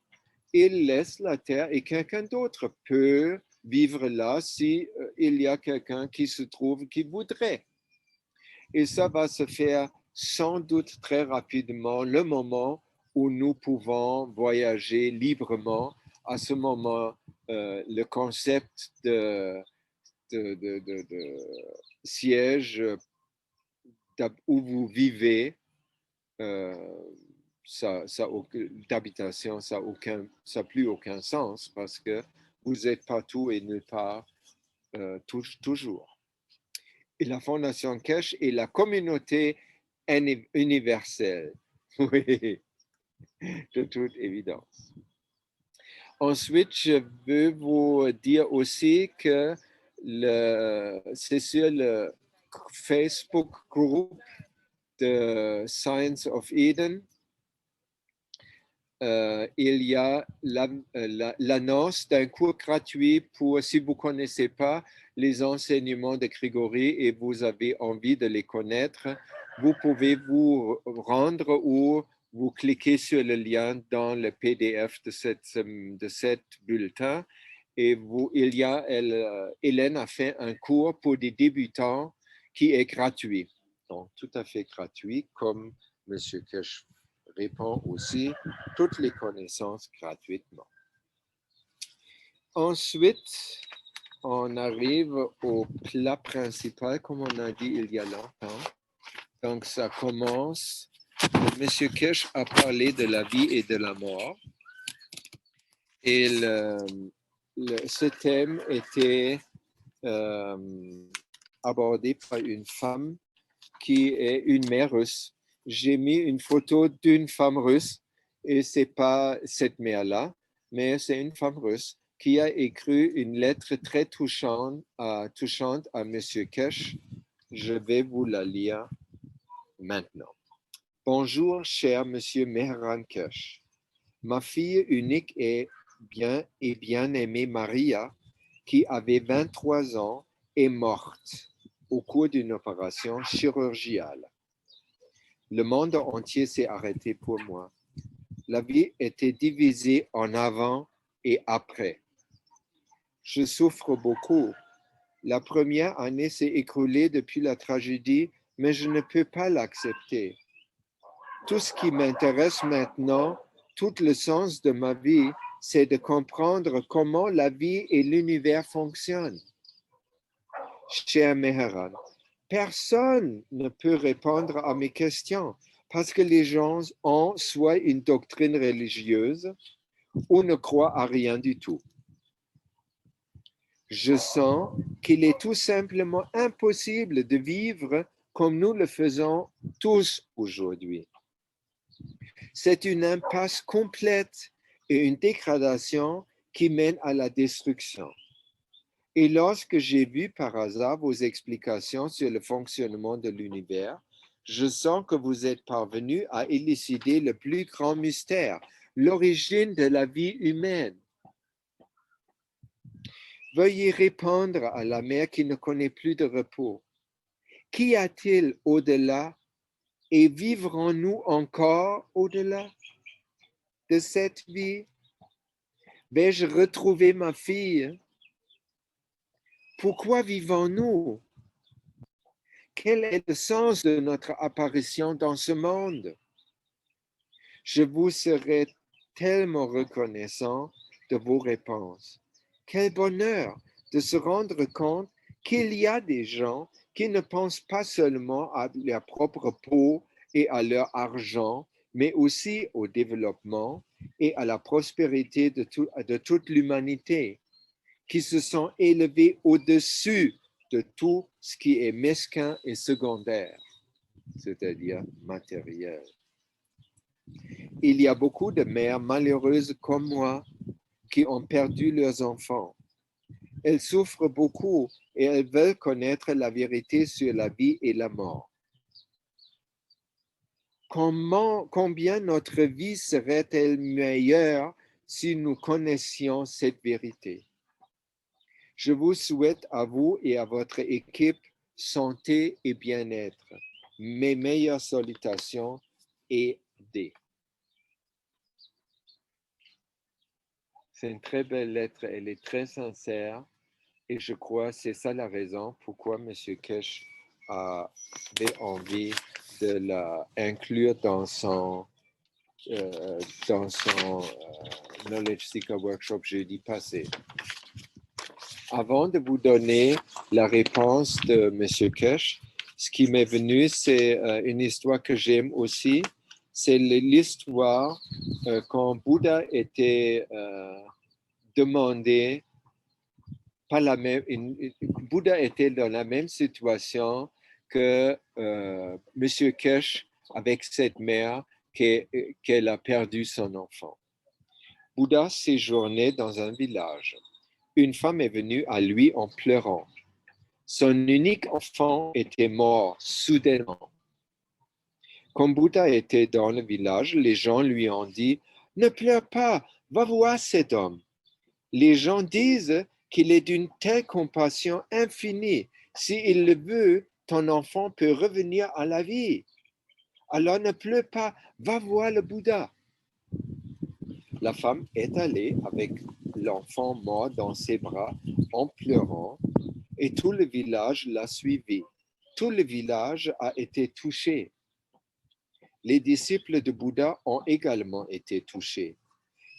ils laissent la terre et quelqu'un d'autre peut vivre là si il y a quelqu'un qui se trouve qui voudrait. Et ça va se faire sans doute très rapidement le moment où nous pouvons voyager librement. À ce moment, le concept de siège où vous vivez, d'habitation, ça n'a plus aucun sens parce que vous êtes partout et nulle part toujours. Et la Fondation Kesh est la communauté universelle. Oui, de toute évidence. Ensuite, je veux vous dire aussi que c'est sur le Facebook groupe de Science of Eden, il y a l'annonce d'un cours gratuit pour, si vous ne connaissez pas les enseignements de Grégory et vous avez envie de les connaître, vous pouvez vous rendre ou vous cliquez sur le lien dans le PDF de cette bulletin et Hélène a fait un cours pour des débutants qui est gratuit. Donc, tout à fait gratuit, comme M. Kesh répond aussi toutes les connaissances gratuitement. Ensuite, on arrive au plat principal, comme on a dit il y a longtemps. Donc, ça commence. M. Kesh a parlé de la vie et de la mort. Et ce thème était abordé par une femme qui est une mère russe. J'ai mis une photo d'une femme russe et ce n'est pas cette mère-là, mais c'est une femme russe qui a écrit une lettre très touchante à M. Kesh. Je vais vous la lire maintenant. Bonjour, cher M. Mehran Kesh. Ma fille unique et bien-aimée Maria, qui avait 23 ans, est morte au cours d'une opération chirurgicale. Le monde entier s'est arrêté pour moi. La vie était divisée en avant et après. Je souffre beaucoup. La première année s'est écoulée depuis la tragédie, mais je ne peux pas l'accepter. Tout ce qui m'intéresse maintenant, tout le sens de ma vie, c'est de comprendre comment la vie et l'univers fonctionnent. Cher Mehran, personne ne peut répondre à mes questions parce que les gens ont soit une doctrine religieuse ou ne croient à rien du tout. Je sens qu'il est tout simplement impossible de vivre comme nous le faisons tous aujourd'hui. C'est une impasse complète et une dégradation qui mène à la destruction. Et lorsque j'ai vu par hasard vos explications sur le fonctionnement de l'univers, je sens que vous êtes parvenu à élucider le plus grand mystère, l'origine de la vie humaine. Veuillez répondre à la mère qui ne connaît plus de repos. Qu'y a-t-il au-delà et vivrons-nous encore au-delà de cette vie? Vais-je retrouver ma fille? Pourquoi vivons-nous? Quel est le sens de notre apparition dans ce monde? Je vous serai tellement reconnaissant de vos réponses. Quel bonheur de se rendre compte qu'il y a des gens qui ne pensent pas seulement à leur propre peau et à leur argent, mais aussi au développement et à la prospérité de toute l'humanité, qui se sont élevés au-dessus de tout ce qui est mesquin et secondaire, c'est-à-dire matériel. Il y a beaucoup de mères malheureuses comme moi qui ont perdu leurs enfants. Elles souffrent beaucoup et elles veulent connaître la vérité sur la vie et la mort. Combien notre vie serait-elle meilleure si nous connaissions cette vérité? Je vous souhaite à vous et à votre équipe santé et bien-être. Mes meilleures salutations et D. C'est une très belle lettre, elle est très sincère et je crois que c'est ça la raison pourquoi M. Kesh avait envie de l'inclure dans son Knowledge Seeker Workshop jeudi passé. Avant de vous donner la réponse de M. Kesh, ce qui m'est venu, c'est une histoire que j'aime aussi. C'est l'histoire quand Bouddha était demandé, Bouddha était dans la même situation que M. Kesh avec cette mère qu'elle a perdu son enfant. Bouddha séjournait dans un village. Une femme est venue à lui en pleurant. Son unique enfant était mort soudainement. Quand Bouddha était dans le village, les gens lui ont dit « Ne pleure pas, va voir cet homme. » Les gens disent qu'il est d'une telle compassion infinie. S'il le veut, ton enfant peut revenir à la vie. Alors ne pleure pas, va voir le Bouddha. La femme est allée avec l'enfant mort dans ses bras en pleurant et tout le village l'a suivi. Tout le village a été touché. Les disciples de Bouddha ont également été touchés.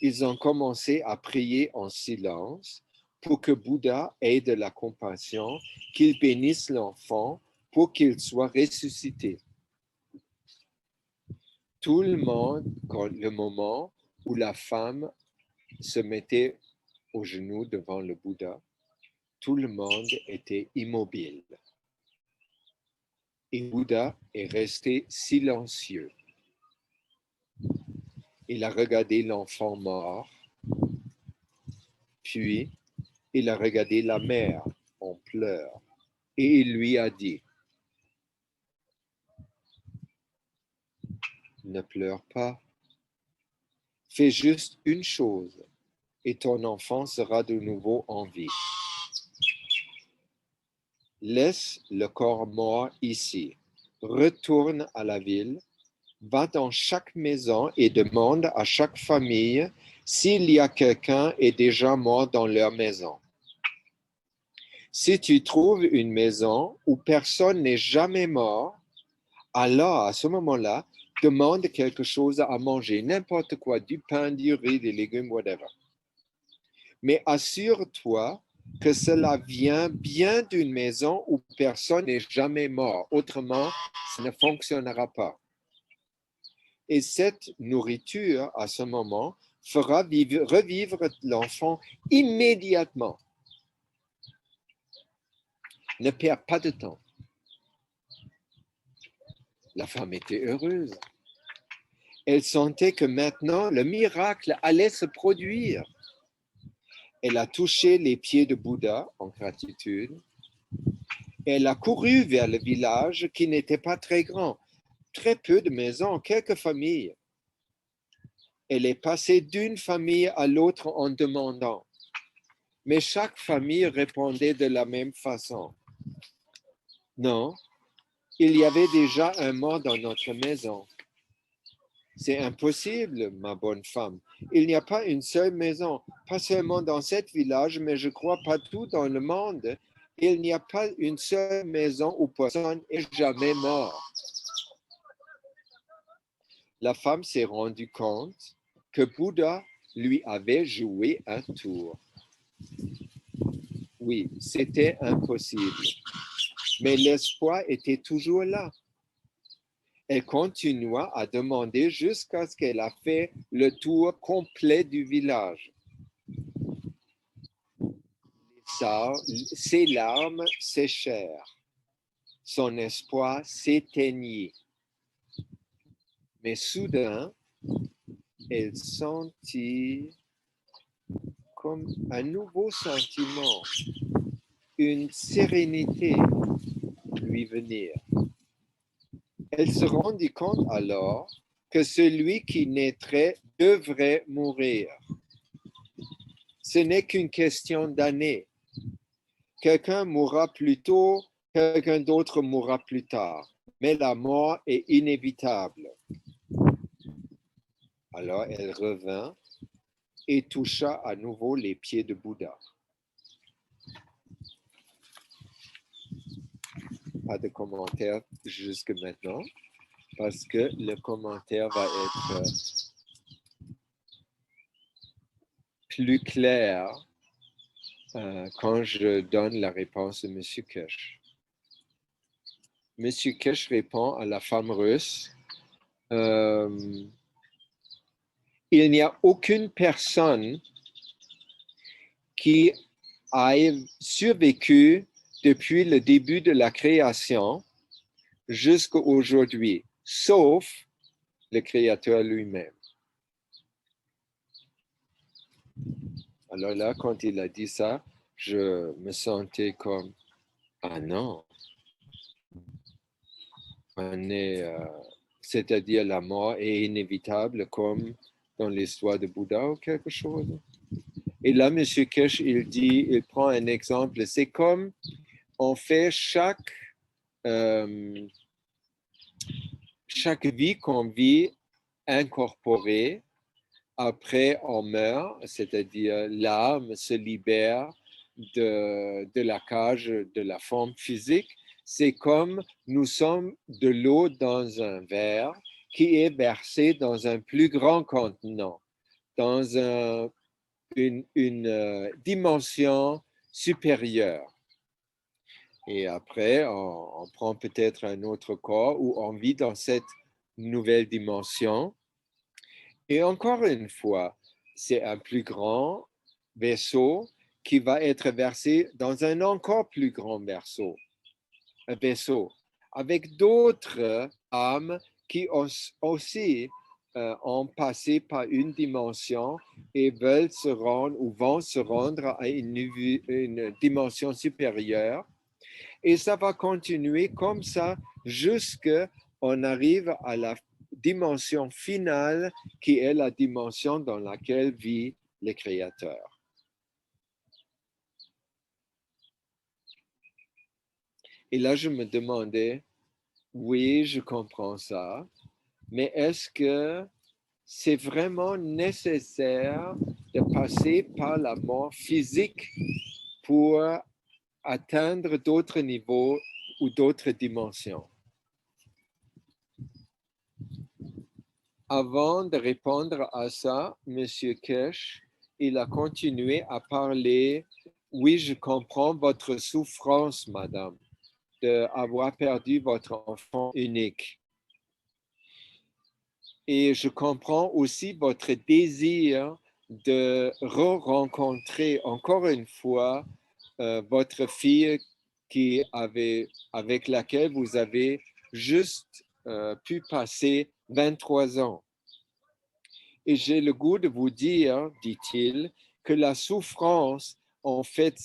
Ils ont commencé à prier en silence pour que Bouddha ait de la compassion, qu'il bénisse l'enfant pour qu'il soit ressuscité. Tout le monde, le moment où la femme se mettait aux genoux devant le Bouddha, tout le monde était immobile. Et Bouddha est resté silencieux. Il a regardé l'enfant mort, puis il a regardé la mère en pleurs et il lui a dit « Ne pleure pas, fais juste une chose et ton enfant sera de nouveau en vie. Laisse le corps mort ici, retourne à la ville, va dans chaque maison et demande à chaque famille s'il y a quelqu'un qui est déjà mort dans leur maison. Si tu trouves une maison où personne n'est jamais mort, alors à ce moment-là, demande quelque chose à manger, n'importe quoi, du pain, du riz, des légumes, whatever. Mais assure-toi que cela vient bien d'une maison où personne n'est jamais mort. Autrement, ça ne fonctionnera pas. Et cette nourriture, à ce moment, fera revivre l'enfant immédiatement. Ne perds pas de temps. La femme était heureuse. Elle sentait que maintenant, le miracle allait se produire. Elle a touché les pieds de Bouddha en gratitude. Elle a couru vers le village qui n'était pas très grand, très peu de maisons, quelques familles. Elle est passée d'une famille à l'autre en demandant, mais chaque famille répondait de la même façon. Non, il y avait déjà un mort dans notre maison. C'est impossible, ma bonne femme. Il n'y a pas une seule maison, pas seulement dans cet village, mais je crois partout dans le monde. Il n'y a pas une seule maison où personne n'est jamais mort. La femme s'est rendue compte que Bouddha lui avait joué un tour. Oui, c'était impossible, mais l'espoir était toujours là. Elle continua à demander jusqu'à ce qu'elle a fait le tour complet du village. Ses larmes séchèrent. Son espoir s'éteignit. Mais soudain, elle sentit comme un nouveau sentiment, une sérénité lui venir. Elle se rendit compte alors que celui qui naîtrait devrait mourir. Ce n'est qu'une question d'années. Quelqu'un mourra plus tôt, quelqu'un d'autre mourra plus tard, mais la mort est inévitable. Alors elle revint et toucha à nouveau les pieds de Bouddha. Pas de commentaire jusque maintenant, parce que le commentaire va être plus clair quand je donne la réponse de M. Kesh. M. Kesh répond à la femme russe, il n'y a aucune personne qui ait survécu depuis le début de la création jusqu'à aujourd'hui, sauf le Créateur lui-même. Alors là, quand il a dit ça, je me sentais comme, ah non, c'est-à-dire la mort est inévitable comme dans l'histoire de Bouddha ou quelque chose. Et là, M. Kesh, il prend un exemple, c'est comme on fait chaque vie qu'on vit incorporée, après on meurt, c'est-à-dire l'âme se libère de la cage de la forme physique. C'est comme nous sommes de l'eau dans un verre qui est versé dans un plus grand contenant, dans une dimension supérieure. Et après, on prend peut-être un autre corps où on vit dans cette nouvelle dimension. Et encore une fois, c'est un plus grand vaisseau qui va être versé dans un encore plus grand vaisseau, avec d'autres âmes qui aussi ont passé par une dimension et veulent se rendre ou vont se rendre à une dimension supérieure. Et ça va continuer comme ça jusqu'à on arrive à la dimension finale qui est la dimension dans laquelle vit le Créateur. Et là, je me demandais, oui, je comprends ça, mais est-ce que c'est vraiment nécessaire de passer par la mort physique pour atteindre d'autres niveaux ou d'autres dimensions? Avant de répondre à ça, M. Kesh, il a continué à parler. Oui, je comprends votre souffrance, madame, d'avoir perdu votre enfant unique. Et je comprends aussi votre désir de re-rencontrer encore une fois votre fille avec laquelle vous avez juste pu passer 23 ans. Et j'ai le goût de vous dire, dit-il, que la souffrance, en fait,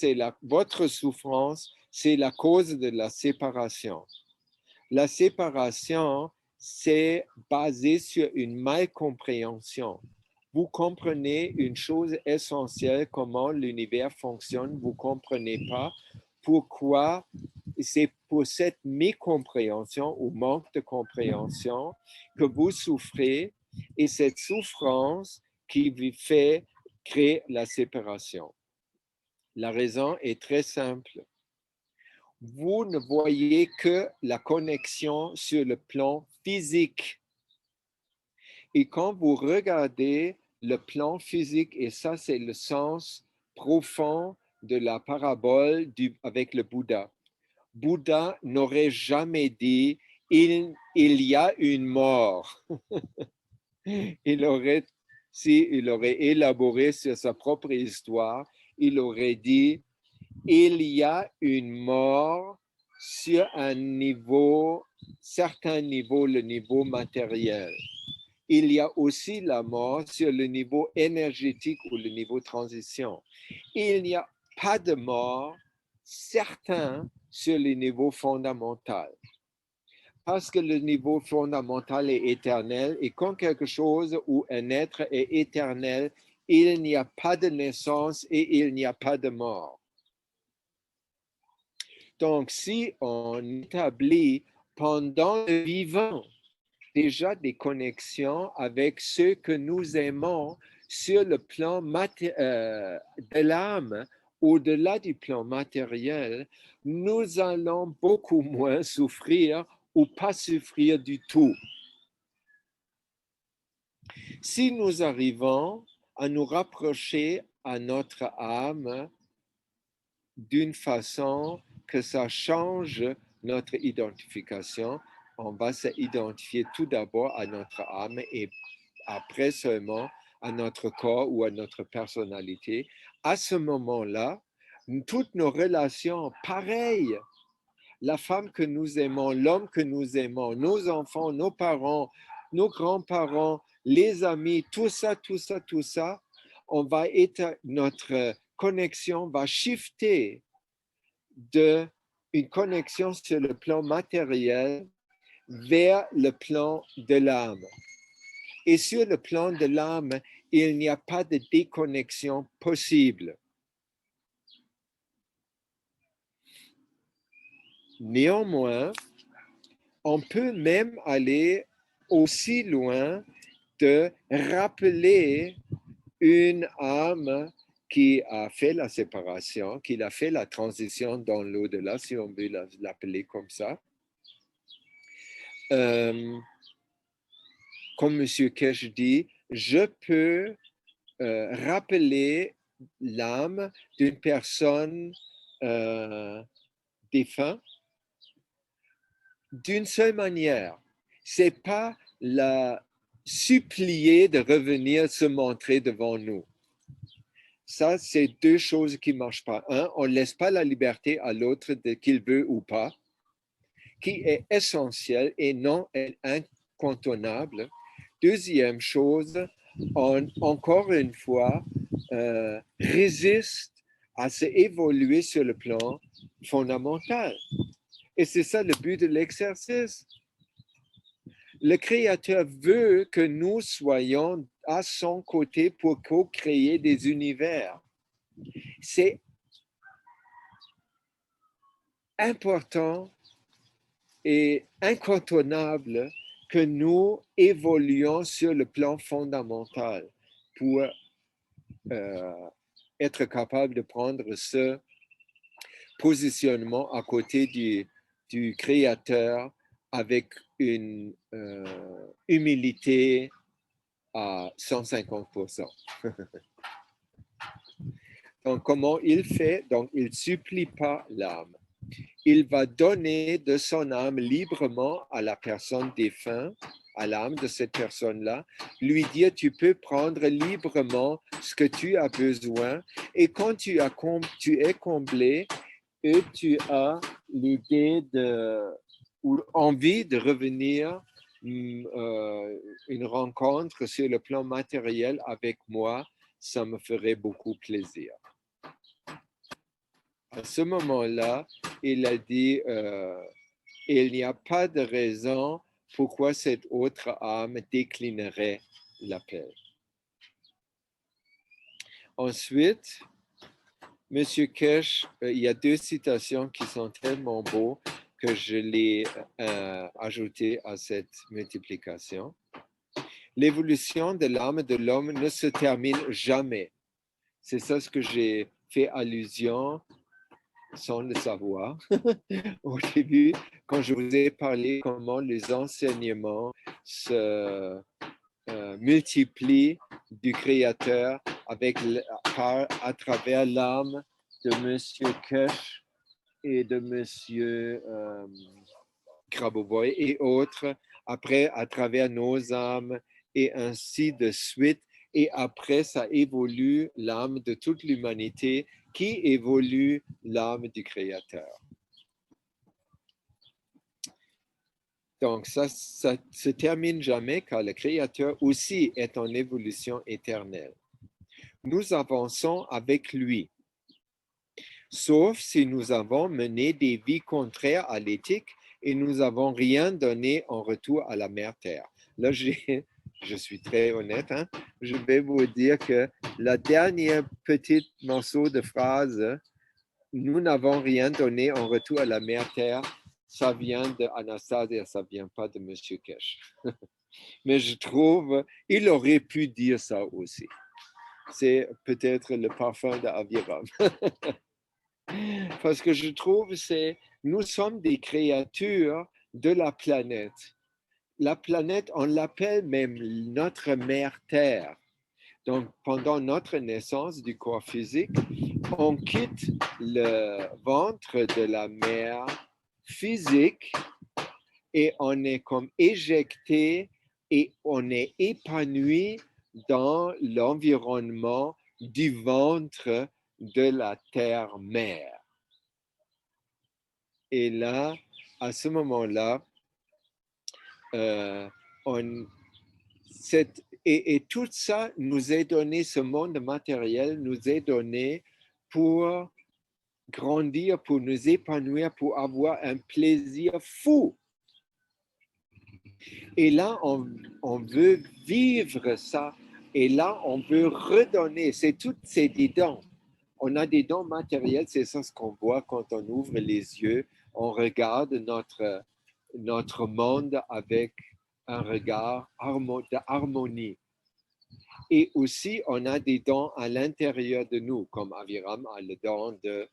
votre souffrance, c'est la cause de la séparation. La séparation, c'est basé sur une malcompréhension. Vous comprenez une chose essentielle, comment l'univers fonctionne, vous ne comprenez pas pourquoi. C'est pour cette mécompréhension ou manque de compréhension que vous souffrez, et cette souffrance qui vous fait créer la séparation. La raison est très simple. Vous ne voyez que la connexion sur le plan physique. Et quand vous regardez le plan physique, et ça c'est le sens profond de la parabole avec le Bouddha. Bouddha n'aurait jamais dit il y a une mort. Il aurait, s'il aurait élaboré sur sa propre histoire, il aurait dit il y a une mort sur un niveau, certain niveau, le niveau matériel. Il y a aussi la mort sur le niveau énergétique ou le niveau transition. Il n'y a pas de mort certain sur le niveau fondamental. Parce que le niveau fondamental est éternel, et quand quelque chose ou un être est éternel, il n'y a pas de naissance et il n'y a pas de mort. Donc, si on établit pendant le vivant déjà des connexions avec ceux que nous aimons sur le plan de l'âme, au-delà du plan matériel, nous allons beaucoup moins souffrir ou pas souffrir du tout. Si nous arrivons à nous rapprocher à notre âme d'une façon que ça change notre identification, on va s'identifier tout d'abord à notre âme et après seulement à notre corps ou à notre personnalité. À ce moment-là, toutes nos relations pareilles, la femme que nous aimons, l'homme que nous aimons, nos enfants, nos parents, nos grands-parents, les amis, tout ça, notre connexion va shifter d'une connexion sur le plan matériel vers le plan de l'âme. Et sur le plan de l'âme, il n'y a pas de déconnexion possible. Néanmoins, on peut même aller aussi loin de rappeler une âme qui a fait la séparation, qui a fait la transition dans l'au-delà, si on veut l'appeler comme ça. Comme M. Kesh dit, je peux rappeler l'âme d'une personne défunte d'une seule manière. C'est pas la supplier de revenir se montrer devant nous. Ça, c'est deux choses qui ne marchent pas. Un, on ne laisse pas la liberté à l'autre de qu'il veut ou pas, qui est essentiel et non incontournable. Deuxième chose, on, encore une fois, résiste à s'évoluer sur le plan fondamental. Et c'est ça le but de l'exercice. Le Créateur veut que nous soyons à son côté pour co-créer des univers. C'est important et incontournable que nous évoluions sur le plan fondamental pour être capable de prendre ce positionnement à côté du Créateur avec une humilité à 150%. Donc, comment il fait? Donc, il ne supplie pas l'âme. Il va donner de son âme librement à la personne défunte, à l'âme de cette personne-là, lui dire, tu peux prendre librement ce que tu as besoin. Et quand tu es comblé, et tu as l'idée ou envie de revenir une rencontre sur le plan matériel avec moi, ça me ferait beaucoup plaisir. À ce moment-là, il a dit, il n'y a pas de raison pourquoi cette autre âme déclinerait l'appel. Ensuite, M. Kesh, il y a deux citations qui sont tellement beaux que je l'ai ajoutées à cette multiplication. L'évolution de l'âme de l'homme ne se termine jamais. C'est ça ce que j'ai fait allusion sans le savoir au début, quand je vous ai parlé comment les enseignements se multiplient du Créateur à travers l'âme de M. Kesh et de M. Grabovoi et autres, après à travers nos âmes et ainsi de suite. Et après, ça évolue l'âme de toute l'humanité qui évolue l'âme du Créateur. Donc, ça se termine jamais car le Créateur aussi est en évolution éternelle. Nous avançons avec lui, sauf si nous avons mené des vies contraires à l'éthique et nous n'avons rien donné en retour à la mère Terre. Là, je suis très honnête, hein? Je vais vous dire que la dernière petite morceau de phrase, nous n'avons rien donné en retour à la mère Terre, ça vient d'Anastasia, ça ne vient pas de M. Kesh. Mais je trouve, il aurait pu dire ça aussi. C'est peut-être le parfum d'Aviram. Parce que je trouve que nous sommes des créatures de la planète. La planète, on l'appelle même notre mère Terre. Donc, pendant notre naissance du corps physique, on quitte le ventre de la mère physique et on est comme éjecté et on est épanoui dans l'environnement du ventre de la terre-mère. Et là, à ce moment-là, et tout ça nous est donné, ce monde matériel nous est donné pour grandir, pour nous épanouir, pour avoir un plaisir fou. Et là, on veut vivre ça. Et là, on veut redonner. C'est des dons. On a des dons matériels, c'est ça ce qu'on voit quand on ouvre les yeux. On regarde notre monde avec un regard d'harmonie. Et aussi, on a des dons à l'intérieur de nous, comme Aviram a le don de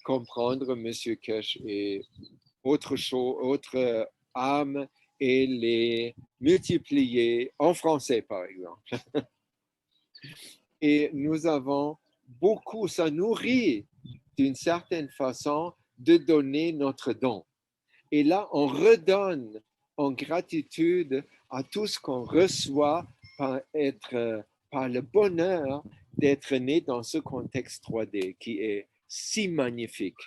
comprendre M. Kesh et autre âmes et les multiplier en français, par exemple. Et nous avons beaucoup, ça nourrit d'une certaine façon de donner notre don. Et là, on redonne en gratitude à tout ce qu'on reçoit par le bonheur d'être né dans ce contexte 3D qui est si magnifique.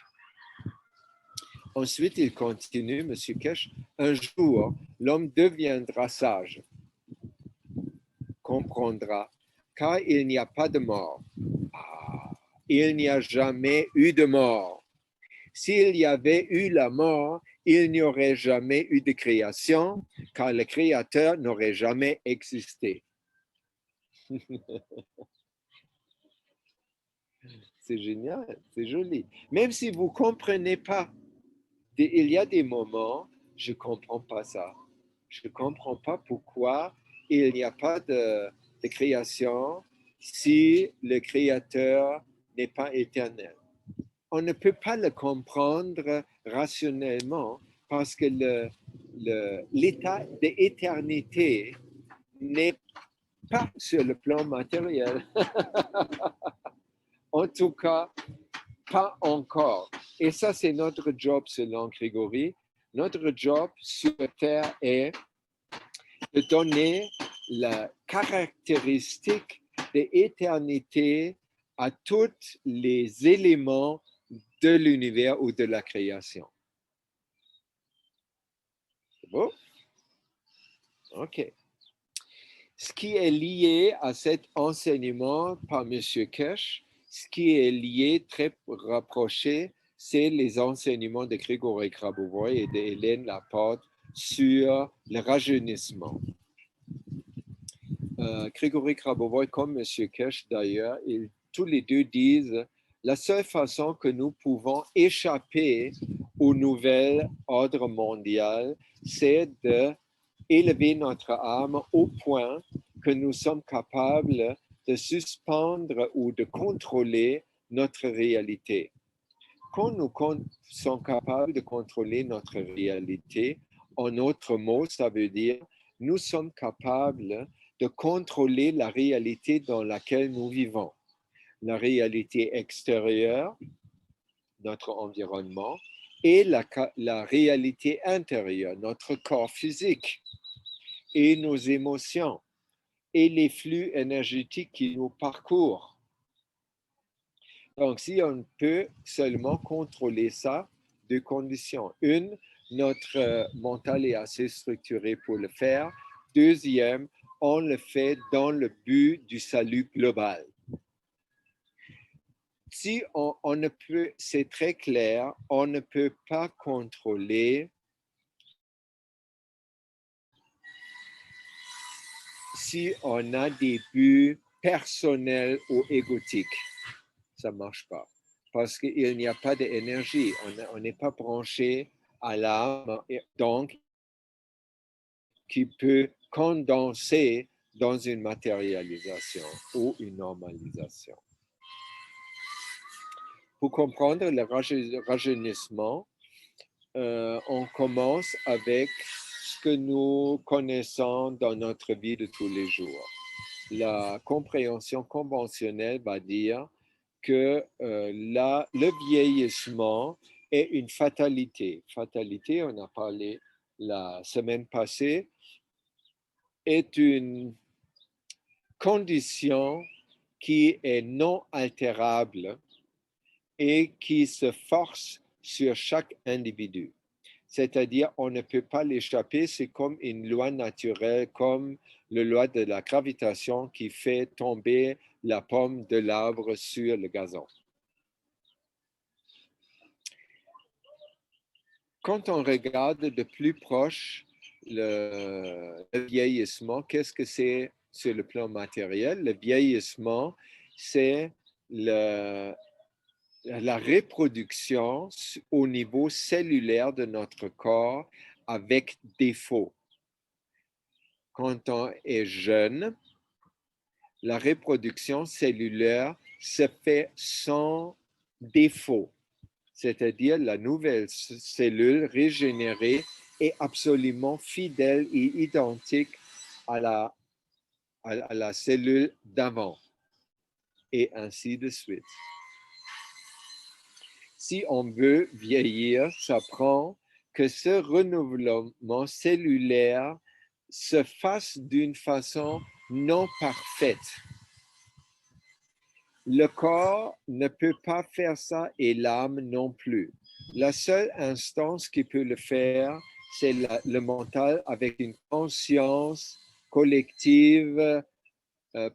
Ensuite, il continue, M. Kesh, un jour, l'homme deviendra sage, comprendra, car il n'y a pas de mort. Il n'y a jamais eu de mort. S'il y avait eu la mort, il n'y aurait jamais eu de création, car le Créateur n'aurait jamais existé. C'est génial, c'est joli. Même si vous ne comprenez pas, il y a des moments, je ne comprends pas ça. Je ne comprends pas pourquoi il n'y a pas de création si le Créateur n'est pas éternel. On ne peut pas le comprendre rationnellement parce que l'état d'éternité n'est pas sur le plan matériel. En tout cas, pas encore. Et ça, c'est notre job selon Grégory. Notre job sur Terre est de donner la caractéristique d'éternité à tous les éléments de l'univers ou de la création. C'est beau? OK. Ce qui est lié à cet enseignement par M. Kesh, ce qui est lié très rapproché, c'est les enseignements de Grégory Grabovoy et d'Hélène Laporte sur le rajeunissement. Grégory Grabovoy, comme M. Kesh d'ailleurs, tous les deux disent la seule façon que nous pouvons échapper au nouvel ordre mondial, c'est d'élever notre âme au point que nous sommes capables de suspendre ou de contrôler notre réalité. Quand nous sommes capables de contrôler notre réalité, en autres mots, ça veut dire nous sommes capables de contrôler la réalité dans laquelle nous vivons. La réalité extérieure, notre environnement, et la réalité intérieure, notre corps physique et nos émotions et les flux énergétiques qui nous parcourent. Donc, si on peut seulement contrôler ça, deux conditions. Une, notre mental est assez structuré pour le faire. Deuxième, on le fait dans le but du salut global. Si on ne peut, c'est très clair, on ne peut pas contrôler si on a des buts personnels ou égotiques. Ça ne marche pas. Parce qu'il n'y a pas d'énergie. On n'est pas branché à l'âme, donc qui peut condenser dans une matérialisation ou une normalisation. Pour comprendre le rajeunissement, on commence avec ce que nous connaissons dans notre vie de tous les jours. La compréhension conventionnelle va dire que le vieillissement est une fatalité. Fatalité, on a parlé la semaine passée, est une condition qui est non altérable et qui se force sur chaque individu. C'est-à-dire, on ne peut pas l'échapper, c'est comme une loi naturelle, comme la loi de la gravitation qui fait tomber la pomme de l'arbre sur le gazon. Quand on regarde de plus proche le vieillissement, qu'est-ce que c'est sur le plan matériel? Le vieillissement, c'est la reproduction au niveau cellulaire de notre corps avec défaut. Quand on est jeune, la reproduction cellulaire se fait sans défaut, c'est-à-dire la nouvelle cellule régénérée est absolument fidèle et identique à la cellule d'avant, et ainsi de suite. Si on veut vieillir, ça prend que ce renouvellement cellulaire se fasse d'une façon non parfaite. Le corps ne peut pas faire ça et l'âme non plus. La seule instance qui peut le faire, c'est le mental avec une conscience collective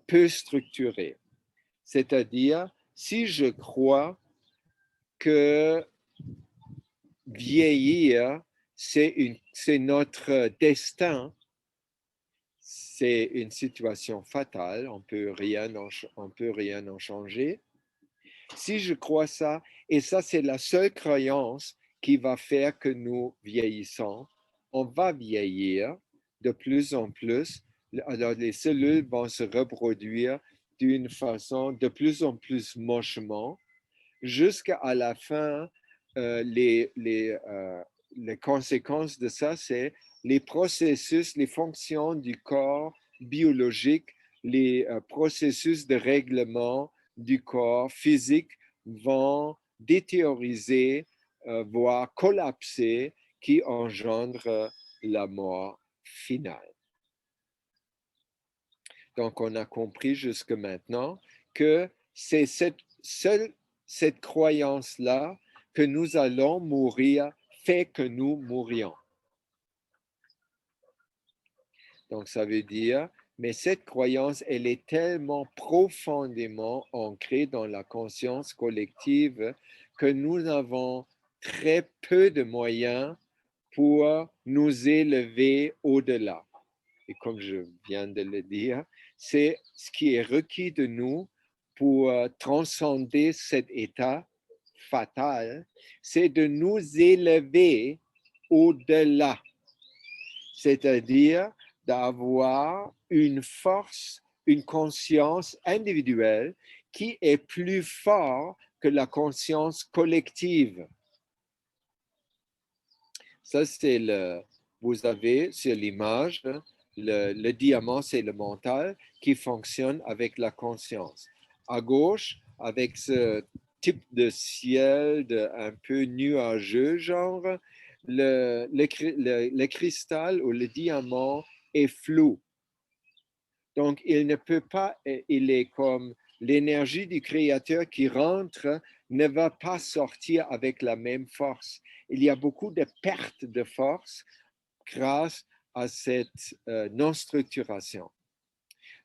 peu structurée. C'est-à-dire, si je crois que vieillir, c'est notre destin, c'est une situation fatale, on peut rien en changer. Si je crois ça, et ça c'est la seule croyance qui va faire que nous vieillissons, on va vieillir de plus en plus, alors les cellules vont se reproduire d'une façon de plus en plus mochement, jusqu'à la fin, les conséquences de ça, c'est les processus, les fonctions du corps biologique, les processus de règlement du corps physique vont détérioriser, voire collapser, qui engendre la mort finale. Donc, on a compris jusque maintenant que c'est cette croyance-là que nous allons mourir fait que nous mourions. Donc, ça veut dire, mais cette croyance, elle est tellement profondément ancrée dans la conscience collective que nous avons très peu de moyens pour nous élever au-delà. Et comme je viens de le dire, c'est ce qui est requis de nous pour transcender cet état fatal, c'est de nous élever au-delà, c'est-à-dire d'avoir une force, une conscience individuelle qui est plus forte que la conscience collective. Ça, vous avez sur l'image, le diamant, c'est le mental qui fonctionne avec la conscience. À gauche, avec ce type de ciel un peu nuageux, genre, le cristal ou le diamant est flou. Donc, il ne peut pas, il est comme l'énergie du créateur qui rentre ne va pas sortir avec la même force. Il y a beaucoup de pertes de force grâce à cette non-structuration.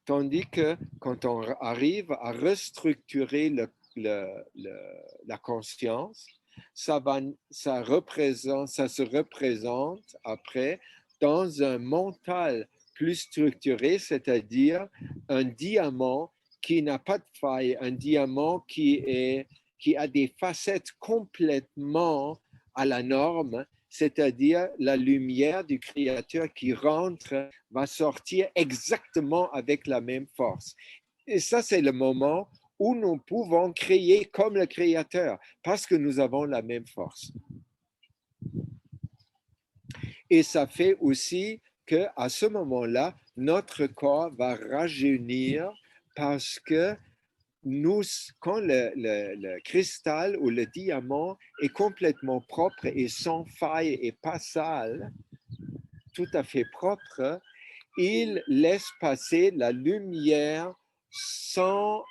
Tandis que quand on arrive à restructurer la conscience, ça se représente après dans un mental plus structuré, c'est-à-dire un diamant qui n'a pas de faille, un diamant qui a des facettes complètement à la norme, c'est-à-dire la lumière du Créateur qui rentre va sortir exactement avec la même force. Et ça, c'est le moment où nous pouvons créer comme le Créateur, parce que nous avons la même force. Et ça fait aussi qu'à ce moment-là, notre corps va rajeunir parce que quand le cristal ou le diamant est complètement propre et sans faille et pas sale, tout à fait propre, il laisse passer la lumière sans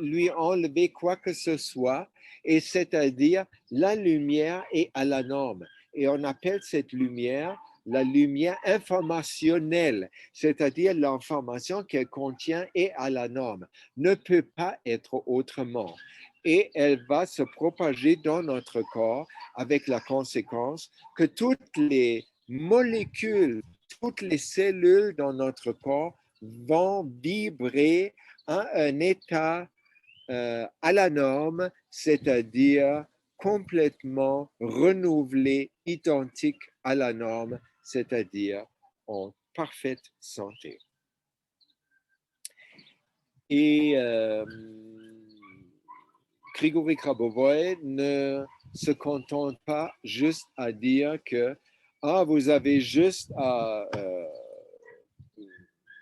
lui enlever quoi que ce soit, et c'est-à-dire la lumière est à la norme. Et on appelle cette lumière la lumière informationnelle, c'est-à-dire l'information qu'elle contient est à la norme, ne peut pas être autrement. Et elle va se propager dans notre corps avec la conséquence que toutes les molécules, toutes les cellules dans notre corps vont vibrer à un état à la norme, c'est-à-dire complètement renouvelé, identique à la norme, c'est-à-dire en parfaite santé. Et Grigory Grabovoy ne se contente pas juste à dire que vous avez juste à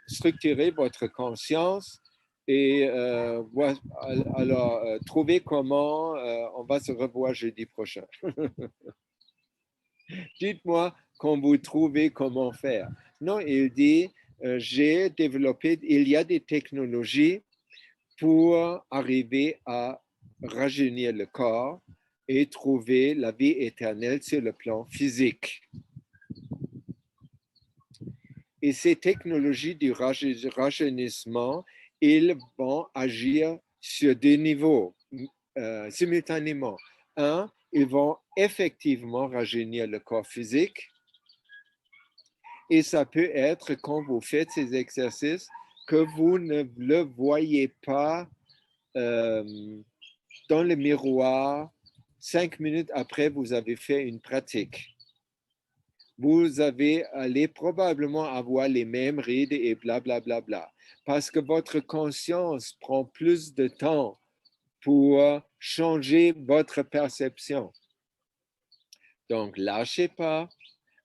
structurer votre conscience et alors trouver comment on va se revoir jeudi prochain. Dites-moi quand vous trouvez comment faire. Non, il dit, j'ai développé, il y a des technologies pour arriver à rajeunir le corps et trouver la vie éternelle sur le plan physique. Et ces technologies du rajeunissement, ils vont agir sur deux niveaux simultanément. Un, ils vont effectivement rajeunir le corps physique. Et ça peut être quand vous faites ces exercices que vous ne le voyez pas dans le miroir 5 minutes après vous avez fait une pratique. Vous allez probablement avoir les mêmes rides et blablabla, bla, bla, bla, parce que votre conscience prend plus de temps pour changer votre perception. Donc, lâchez pas.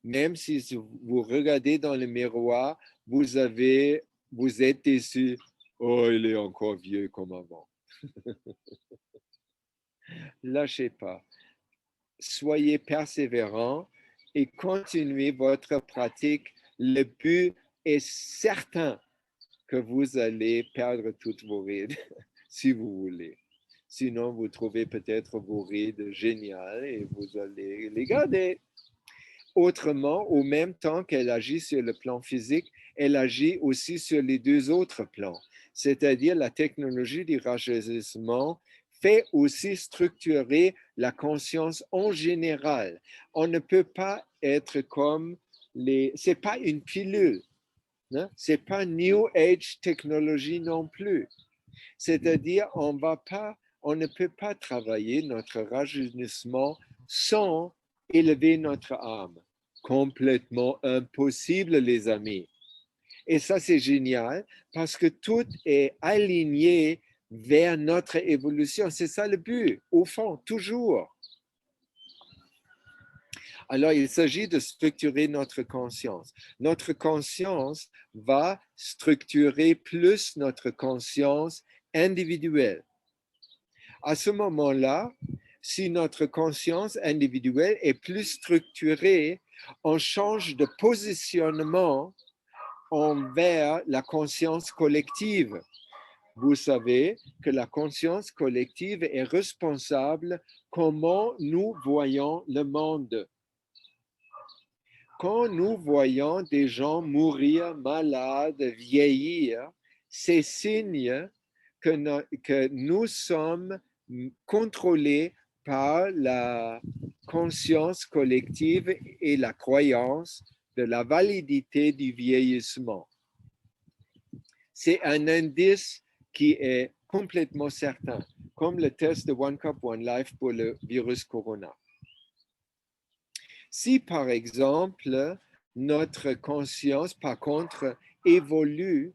Même si vous regardez dans le miroir, vous êtes déçu. Oh, il est encore vieux comme avant. Lâchez pas. Soyez persévérant et continuez votre pratique. Le but est certain que vous allez perdre toutes vos rides, si vous voulez. Sinon, vous trouvez peut-être vos rides géniales et vous allez les garder. Autrement, au même temps qu'elle agit sur le plan physique, elle agit aussi sur les deux autres plans. C'est-à-dire la technologie du rajeunissement fait aussi structurer la conscience en général. On ne peut pas être comme les... C'est pas une pilule, hein? C'est pas New Age technologie non plus. C'est-à-dire, on ne peut pas travailler notre rajeunissement sans élever notre âme. Complètement impossible, les amis. Et ça, c'est génial parce que tout est aligné vers notre évolution. C'est ça le but, au fond, toujours. Alors, il s'agit de structurer notre conscience. Notre conscience va structurer plus notre conscience individuelle. À ce moment-là, si notre conscience individuelle est plus structurée, on change de positionnement envers la conscience collective. Vous savez que la conscience collective est responsable comment nous voyons le monde. Quand nous voyons des gens mourir malades, vieillir, c'est signe que nous sommes contrôlés par la conscience collective et la croyance de la validité du vieillissement. C'est un indice qui est complètement certain, comme le test de One Cup, One Life pour le virus corona. Si, par exemple, notre conscience, par contre, évolue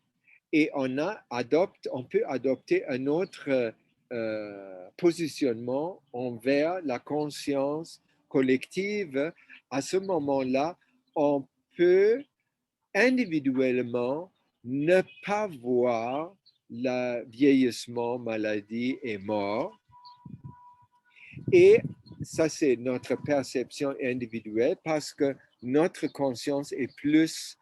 et on peut adopter un autre positionnement envers la conscience collective, à ce moment-là, on peut individuellement ne pas voir le vieillissement, maladie et mort. Et ça, c'est notre perception individuelle parce que notre conscience est plus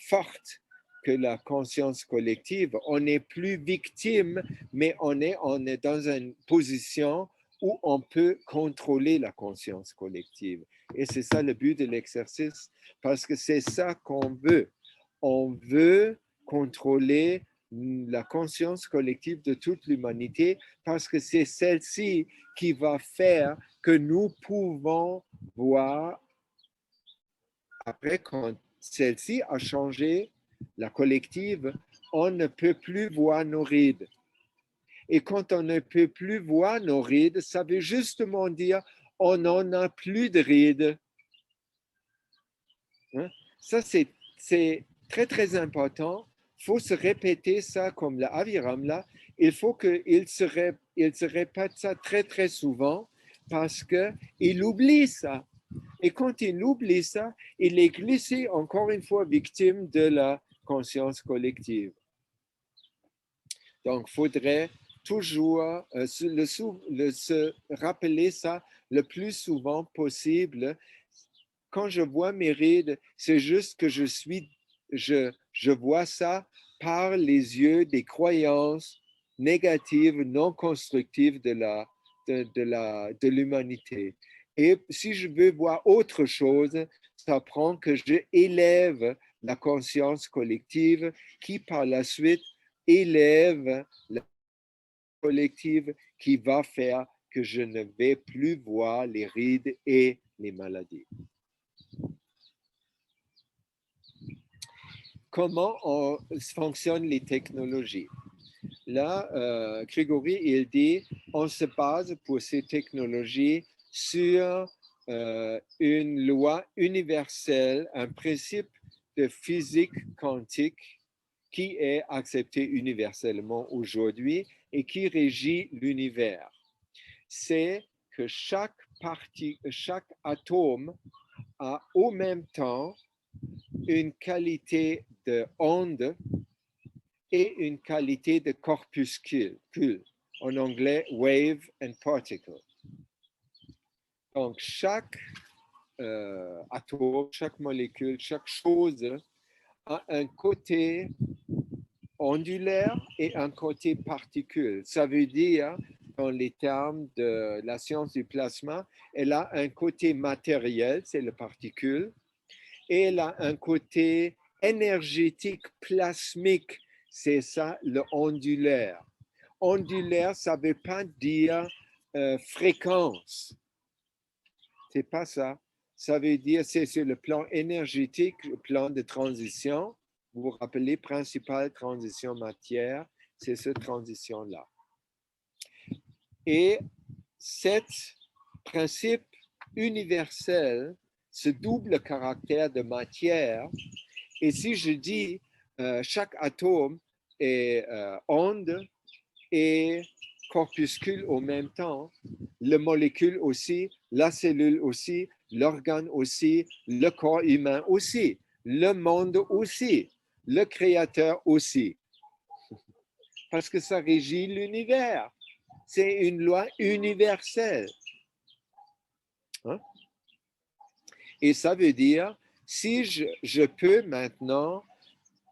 forte que la conscience collective. On n'est plus victime, mais on est dans une position où on peut contrôler la conscience collective. Et c'est ça le but de l'exercice, parce que c'est ça qu'on veut. On veut contrôler la conscience collective de toute l'humanité parce que c'est celle-ci qui va faire que nous pouvons voir, après quand celle-ci a changé, la collective, on ne peut plus voir nos rides. Et quand on ne peut plus voir nos rides, ça veut justement dire on n'en a plus de rides. Hein? Ça, c'est très, très important. Il faut se répéter ça comme le Aviram là. Il faut qu'il se répète ça très, très souvent parce qu'il oublie ça. Et quand il oublie ça, il est glissé encore une fois victime de la conscience collective. Donc, il faudrait toujours se rappeler ça le plus souvent possible. Quand je vois mes rides, c'est juste que je vois ça par les yeux des croyances négatives, non constructives de l'humanité. Et si je veux voir autre chose, ça prend que je élève la conscience collective qui par la suite élève la collective qui va faire que je ne vais plus voir les rides et les maladies. Comment fonctionnent les technologies? Là, Grégory, il dit, on se base pour ces technologies sur une loi universelle, un principe de physique quantique qui est accepté universellement aujourd'hui et qui régit l'univers. C'est que chaque atome a au même temps une qualité de onde et une qualité de corpuscule, en anglais wave and particle. Donc chaque atome, chaque molécule, chaque chose a un côté ondulaire et un côté particule. Ça veut dire, dans les termes de la science du plasma, elle a un côté matériel, c'est la particule, et elle a un côté énergétique, plasmique, c'est ça, le ondulaire. Ondulaire, ça ne veut pas dire fréquence. C'est pas ça. Ça veut dire c'est sur le plan énergétique, le plan de transition. Vous vous rappelez, principale transition matière, c'est cette transition-là. Et cet principe universel, ce double caractère de matière, et si je dis chaque atome est onde et corpuscule au même temps, la molécule aussi, la cellule aussi, l'organe aussi, le corps humain aussi, le monde aussi, le créateur aussi. Parce que ça régit l'univers. C'est une loi universelle. Hein? Et ça veut dire, si je peux maintenant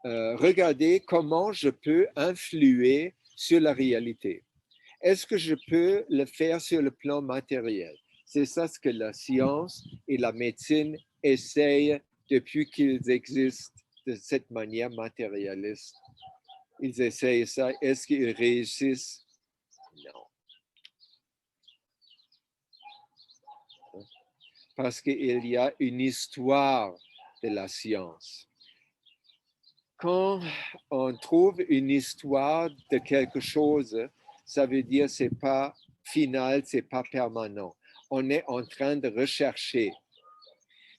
regarder comment je peux influer sur la réalité. Est-ce que je peux le faire sur le plan matériel? C'est ça ce que la science et la médecine essayent depuis qu'ils existent de cette manière matérialiste. Ils essayent ça. Est-ce qu'ils réussissent? Non. Parce qu'il y a une histoire de la science. Quand on trouve une histoire de quelque chose, ça veut dire que ce n'est pas final, ce n'est pas permanent. On est en train de rechercher.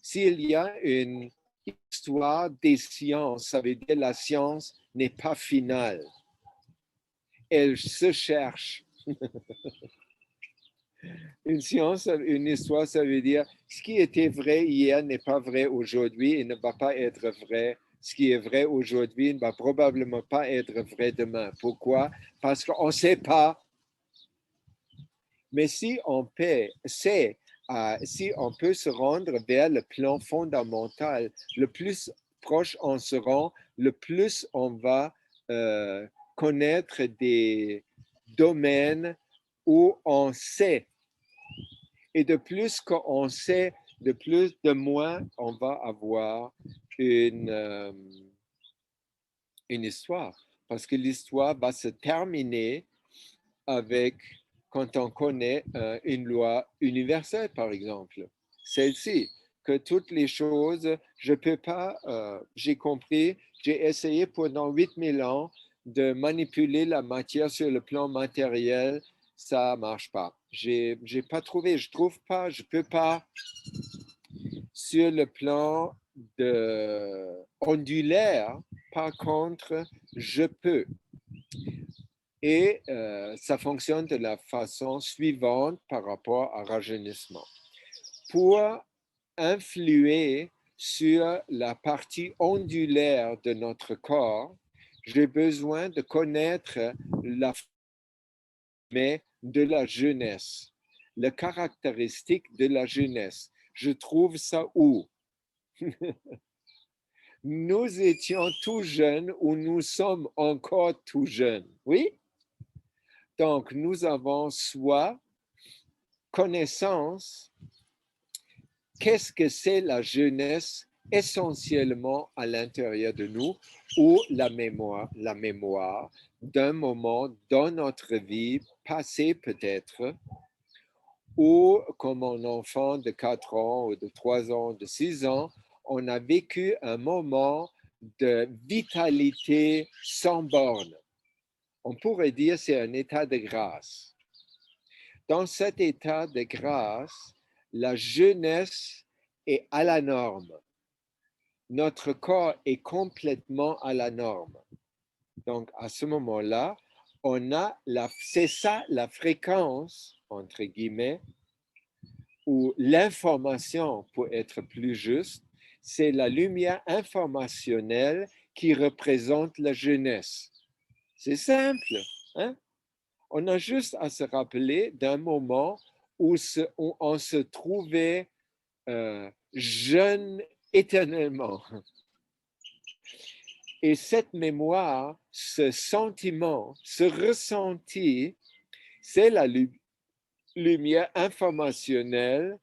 S'il y a une histoire des sciences, ça veut dire que la science n'est pas finale. Elle se cherche. Une science, une histoire, ça veut dire ce qui était vrai hier n'est pas vrai aujourd'hui et ne va pas être vrai. Ce qui est vrai aujourd'hui ne va probablement pas être vrai demain. Pourquoi? Parce qu'on ne sait pas. Mais si on peut se rendre vers le plan fondamental, le plus proche on se rend, le plus on va connaître des domaines où on sait. Et de plus qu'on sait, de moins on va avoir une histoire. Parce que l'histoire va se terminer avec, quand on connaît une loi universelle, par exemple. Celle-ci, que toutes les choses, je ne peux pas, j'ai compris, j'ai essayé pendant 8000 ans de manipuler la matière sur le plan matériel, ça ne marche pas. Je n'ai pas trouvé, je ne trouve pas, je ne peux pas. Sur le plan ondulaire, par contre, je peux. Et ça fonctionne de la façon suivante par rapport à rajeunissement. Pour influer sur la partie ondulaire de notre corps, j'ai besoin de connaître la mais de la jeunesse, les caractéristiques de la jeunesse. Je trouve ça où? Nous étions tout jeunes ou nous sommes encore tout jeunes, oui? Donc, nous avons soit connaissance, qu'est-ce que c'est la jeunesse essentiellement à l'intérieur de nous, ou la mémoire d'un moment dans notre vie passée peut-être, ou comme un enfant de 4 ans ou de 3 ans, de 6 ans, on a vécu un moment de vitalité sans borne. On pourrait dire que c'est un état de grâce. Dans cet état de grâce, la jeunesse est à la norme. Notre corps est complètement à la norme. Donc, à ce moment-là, c'est ça la fréquence, entre guillemets, ou l'information, pour être plus juste, c'est la lumière informationnelle qui représente la jeunesse. C'est simple, hein? On a juste à se rappeler d'un moment où on se trouvait jeune éternellement. Et cette mémoire, ce sentiment, ce ressenti, c'est la lumière informationnelle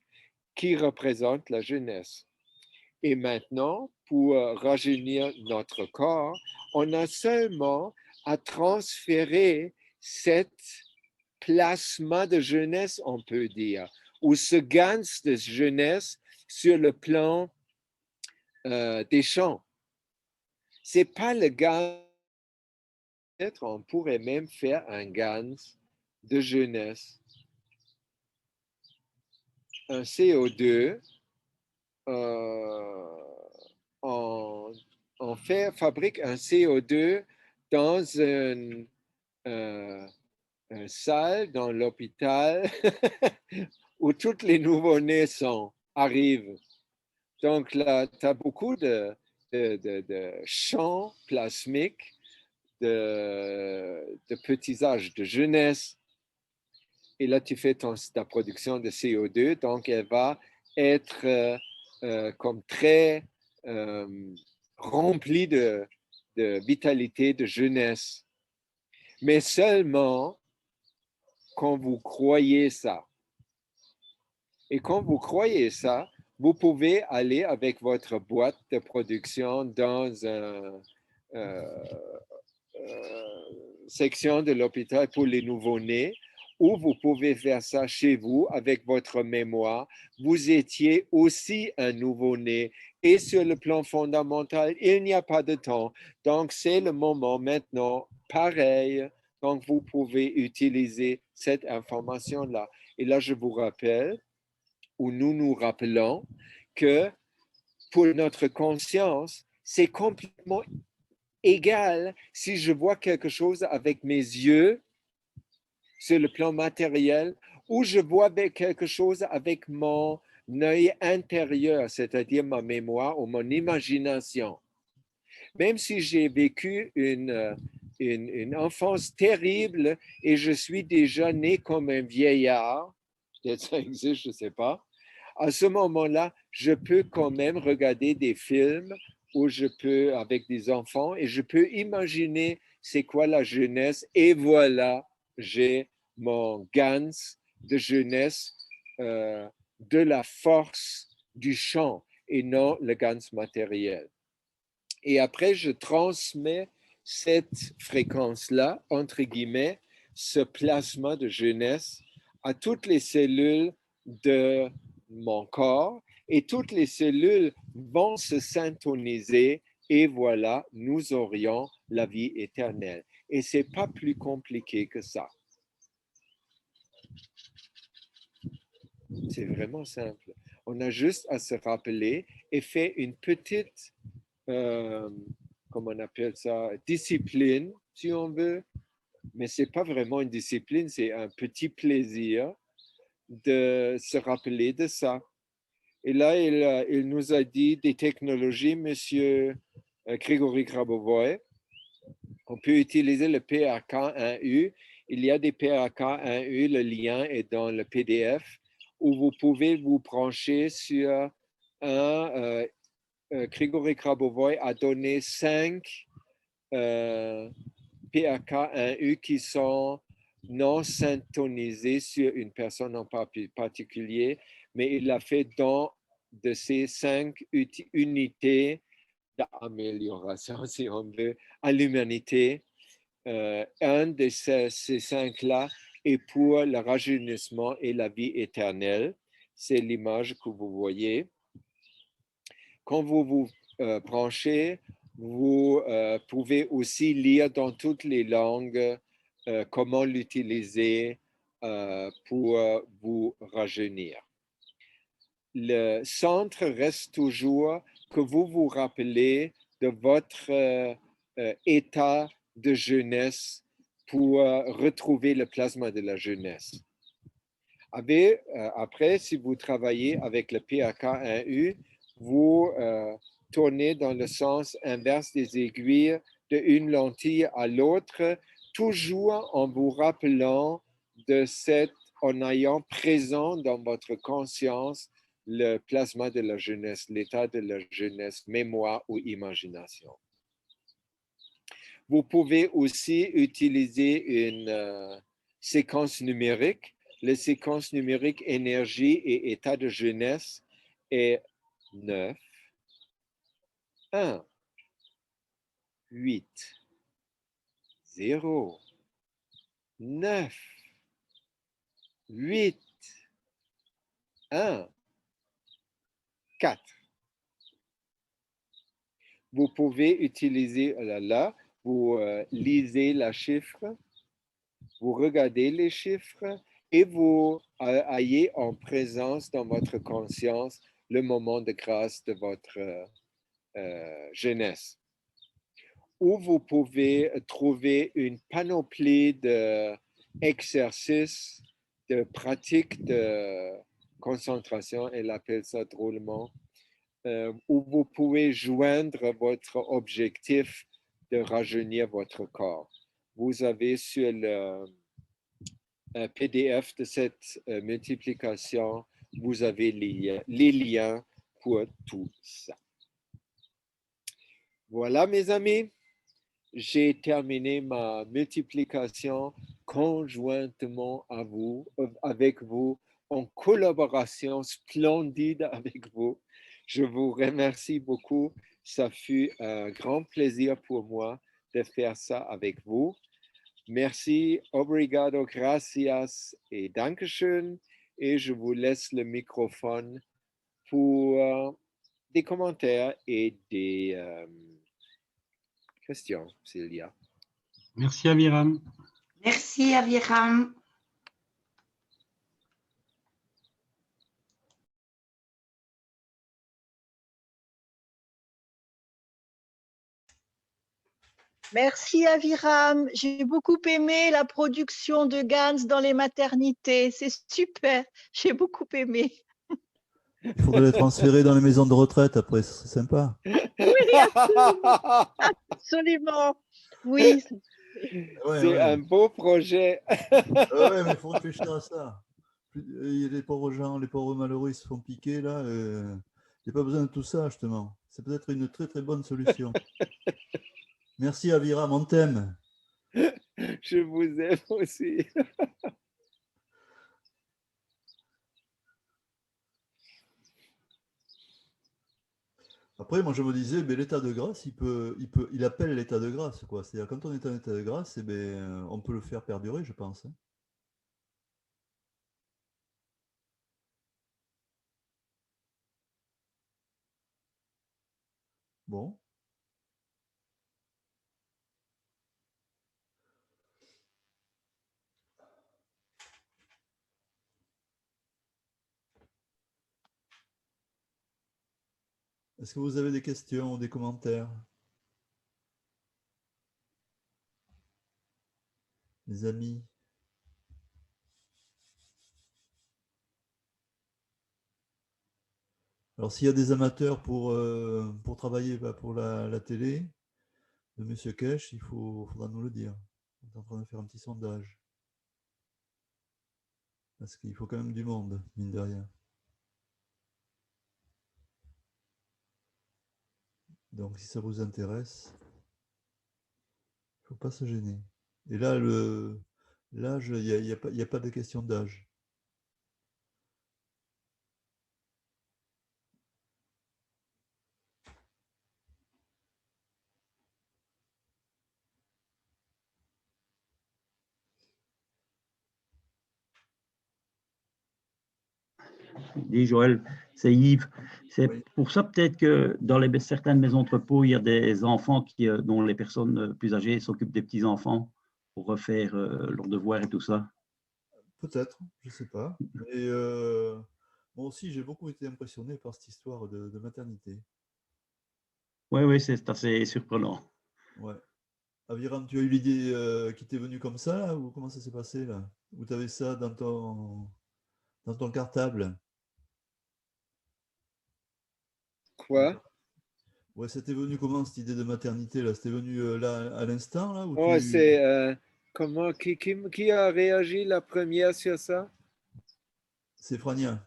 qui représente la jeunesse. Et maintenant, pour rajeunir notre corps, on a seulement à transférer cette plasma de jeunesse, on peut dire, ou ce gans de jeunesse sur le plan des champs. C'est pas le gans, peut-être on pourrait même faire un gans de jeunesse, un CO2, on fabrique un CO2 dans une salle dans l'hôpital où tous les nouveau-nés arrivent. Donc là, tu as beaucoup de champs plasmiques de petits âges, de jeunesse. Et là, tu fais ta production de CO2, donc elle va être comme très remplie de vitalité, de jeunesse. Mais seulement quand vous croyez ça. Et quand vous croyez ça, vous pouvez aller avec votre boîte de production dans une section de l'hôpital pour les nouveau-nés, ou vous pouvez faire ça chez vous avec votre mémoire. Vous étiez aussi un nouveau-né et sur le plan fondamental, il n'y a pas de temps. Donc, c'est le moment maintenant, pareil. Donc, vous pouvez utiliser cette information-là. Et là, je vous rappelle, ou nous nous rappelons, que pour notre conscience, c'est complètement égal si je vois quelque chose avec mes yeux sur le plan matériel ou je vois quelque chose avec mon œil intérieur, c'est-à-dire ma mémoire ou mon imagination. Même si j'ai vécu une enfance terrible et je suis déjà né comme un vieillard, peut-être ça existe, je ne sais pas, à ce moment-là, je peux quand même regarder des films où je peux, avec des enfants, et je peux imaginer c'est quoi la jeunesse. Et voilà, j'ai mon Gans de jeunesse de la force du chant et non le Gans matériel. Et après, je transmets cette fréquence-là, entre guillemets, ce plasma de jeunesse à toutes les cellules de mon corps et toutes les cellules vont se syntoniser et voilà, nous aurions la vie éternelle. Et ce n'est pas plus compliqué que ça. C'est vraiment simple. On a juste à se rappeler et faire une petite, comment on appelle ça, discipline, si on veut, mais ce n'est pas vraiment une discipline, c'est un petit plaisir de se rappeler de ça. Et là, il nous a dit des technologies, Monsieur Grégory Grabovoy. On peut utiliser le PRK1U. Il y a des PRK1U, le lien est dans le PDF, où vous pouvez vous brancher sur un. Grégory Grabovoy a donné 5 PRK1U qui sont non syntonisés sur une personne en particulier, mais il l'a fait dans de ces 5 unités d'amélioration, si on veut, à l'humanité. Un de ces 5-là est pour le rajeunissement et la vie éternelle. C'est l'image que vous voyez. Quand vous vous branchez, vous pouvez aussi lire dans toutes les langues comment l'utiliser pour vous rajeunir. Le centre reste toujours que vous vous rappelez de votre état de jeunesse pour retrouver le plasma de la jeunesse. Après, si vous travaillez avec le PRK1U, vous tournez dans le sens inverse des aiguilles d'une lentille à l'autre, toujours en vous rappelant en ayant présent dans votre conscience le plasma de la jeunesse, l'état de la jeunesse, mémoire ou imagination. Vous pouvez aussi utiliser une séquence numérique. La séquence numérique énergie et état de jeunesse est 9, 1, 8, 0, 9, 8, 1, 4. Vous pouvez utiliser, là, vous lisez le chiffre, vous regardez les chiffres et vous ayez en présence dans votre conscience le moment de grâce de votre jeunesse. Ou vous pouvez trouver une panoplie d'exercices, de pratiques de concentration, elle appelle ça drôlement, où vous pouvez joindre votre objectif de rajeunir votre corps. Vous avez sur le PDF de cette multiplication, vous avez les liens pour tout ça. Voilà, mes amis, j'ai terminé ma multiplication conjointement avec vous, en collaboration splendide avec vous. Je vous remercie beaucoup. Ça fut un grand plaisir pour moi de faire ça avec vous. Merci, obrigado, gracias et dankeschön. Et je vous laisse le microphone pour des commentaires et des questions, s'il y a. Merci Aviram. Merci Aviram. Merci Aviram. J'ai beaucoup aimé la production de Gans dans les maternités. C'est super. J'ai beaucoup aimé. Il faudrait les transférer dans les maisons de retraite après, c'est sympa. Oui, absolument. Oui. C'est un beau projet. Ouais, mais il faut réfléchir à ça. Les pauvres gens, les pauvres malheureux, ils se font piquer là. Il n'y a pas besoin de tout ça, justement. C'est peut-être une très très bonne solution. Merci Aviram, on t'aime. Je vous aime aussi. Après, moi je me disais, ben, l'état de grâce, il appelle l'état de grâce, quoi. C'est-à-dire quand on est en état de grâce, eh ben, on peut le faire perdurer, je pense. Hein. Bon. Est-ce que vous avez des questions ou des commentaires? Les amis? Alors, s'il y a des amateurs pour travailler pour la télé de M. Kesh, faudra nous le dire. On est en train de faire un petit sondage. Parce qu'il faut quand même du monde, mine de rien. Donc, si ça vous intéresse, il ne faut pas se gêner. Et là, l'âge, il n'y a pas de question d'âge. Dis Joël, c'est Yves. C'est Oui. pour ça peut-être que dans certaines maisons de repos, il y a des enfants dont les personnes plus âgées s'occupent des petits-enfants pour refaire leurs devoirs et tout ça. Peut-être, je ne sais pas. Mais moi aussi, j'ai beaucoup été impressionné par cette histoire de maternité. Oui, c'est assez surprenant. Ouais. Aviram, tu as eu l'idée qui t'est venue comme ça, là, ou comment ça s'est passé là? Ou tu avais ça dans ton cartable? Quoi? Ouais, ça t'est venu comment cette idée de maternité là? C'était venu là à l'instant là ou Oh, tu... c'est comment qui a réagi la première sur ça? C'est Frania.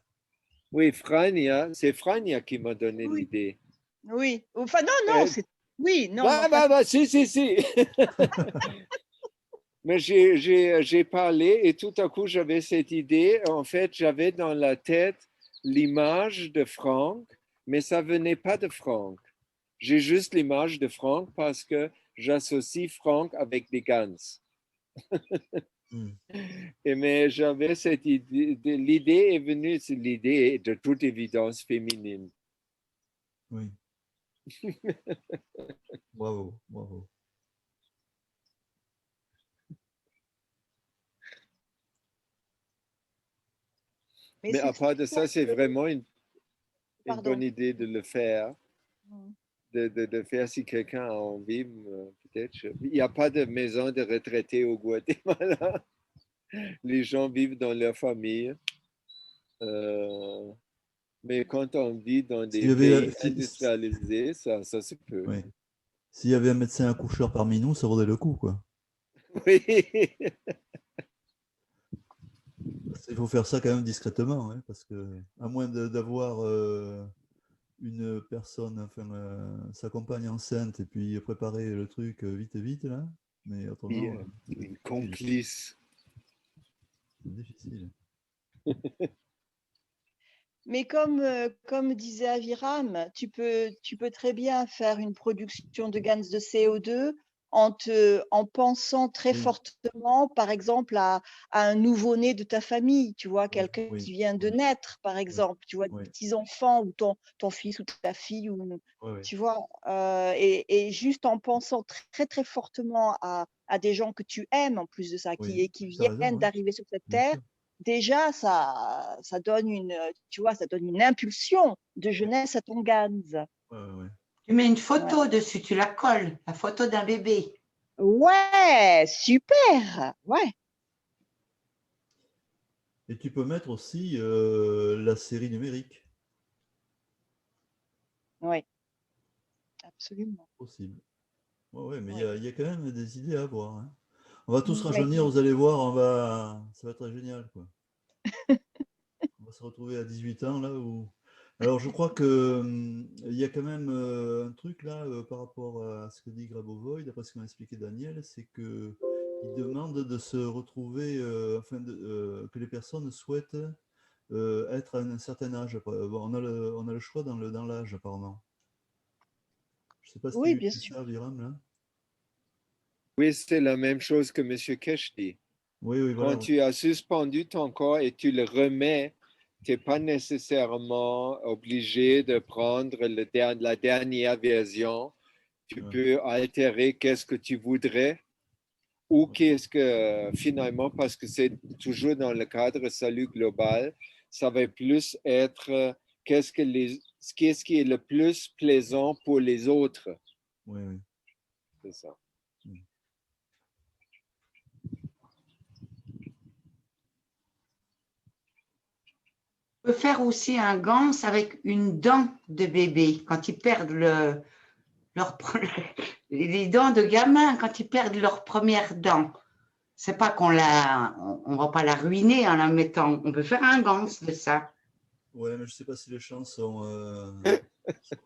Oui, Frania. C'est Frania qui m'a donné Oui. l'idée. Oui. Enfin, non, c'est. Oui, non. Si. Mais j'ai parlé et tout à coup, j'avais cette idée. En fait, j'avais dans la tête l'image de Franck, mais ça venait pas de Franck. J'ai juste l'image de Franck parce que j'associe Franck avec des Gans. Hmm. Mais j'avais cette idée, l'idée est venue, c'est l'idée de toute évidence féminine. Oui. Bravo, bravo. Mais à part de ça, c'est vraiment une Pardon. bonne idée de le faire, Mm. de faire si quelqu'un a envie, peut-être. Il n'y a pas de maison de retraités au Guatemala. Les gens vivent dans leur famille. Mais quand on vit dans des S'il y avait, pays industrialisés, ça se peut. oui. S'il y avait un médecin accoucheur parmi nous, ça vaudrait le coup, quoi. Oui. Il faut faire ça quand même discrètement, hein, parce que, à moins d'avoir une personne, enfin, sa compagne enceinte, et puis préparer le truc vite, vite, là. Mais autrement, Une complice. c'est difficile. Mais comme disait Aviram, tu peux très bien faire une production de gaz de CO2 en pensant très Oui. fortement, par exemple, à un nouveau-né de ta famille, tu vois, quelqu'un oui, qui vient de oui. naître, par exemple, tu vois, Oui. des petits-enfants ou ton fils ou ta fille, ou, Oui. tu vois, et juste en pensant très, très fortement à des gens que tu aimes, en plus de ça, Oui. qui Tu as raison, viennent ouais. d'arriver sur cette Bien terre. sûr. Déjà, ça donne tu vois, ça donne une impulsion de jeunesse à ton Gans. Ouais. Tu mets une photo dessus, tu la colles, la photo d'un bébé. Ouais, super. Ouais. Et tu peux mettre aussi la série numérique. Oui, absolument. Possible. Ouais, mais il Ouais. y a quand même des idées à avoir, hein. On va tous Ouais. rajeunir, vous allez voir, ça va être génial, quoi. On va se retrouver à 18 ans, là où. Alors, je crois que il y a quand même un truc là par rapport à ce que dit Grabovoy, d'après ce que m'a expliqué Daniel, c'est que il demande de se retrouver, que les personnes souhaitent être à un certain âge. Bon, on a le choix dans l'âge, apparemment. Je ne sais pas si Oui, tu bien sais sûr. ça, Viram, là. Oui, c'est la même chose que M. Kesh dit. Oui, Quand voilà. tu as suspendu ton corps et tu le remets, tu n'es pas nécessairement obligé de prendre la dernière version. Tu Ouais. peux altérer qu'est-ce que tu voudrais ou qu'est-ce que finalement, parce que c'est toujours dans le cadre salut global, ça va plus être qu'est-ce qui est le plus plaisant pour les autres. Oui. C'est ça. On peut faire aussi un gants avec une dent de bébé quand ils perdent les dents de gamin, quand ils perdent leur première dent. C'est pas on va pas la ruiner en la mettant. On peut faire un gants de ça. Ouais, mais je ne sais pas si les chances sont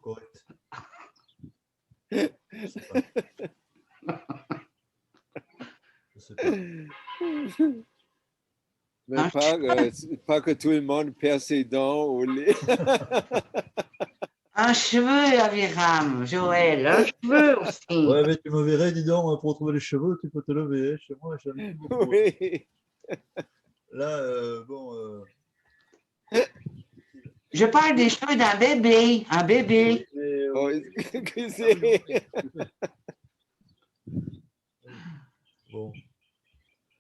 correctes. Je sais pas. Je sais pas. Mais pas que tout le monde perd ses dents ou les... Un cheveu, Aviram, Joël, un cheveu aussi. Ouais, mais tu me verrais, dis donc, pour trouver les cheveux, tu peux te lever, hein. Chez moi, j'en ai plus beaucoup, hein. Oui. Là, bon. Je parle des cheveux d'un bébé, un bébé. Oh, excusez. Bon.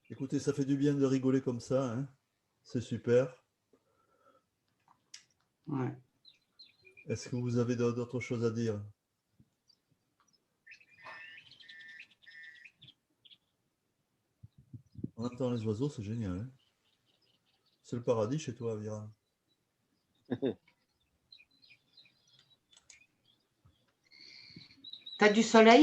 Écoutez, ça fait du bien de rigoler comme ça, hein. C'est super. Ouais. Est-ce que vous avez d'autres choses à dire? On entend les oiseaux, c'est génial, hein. C'est le paradis chez toi, Vira. T'as du soleil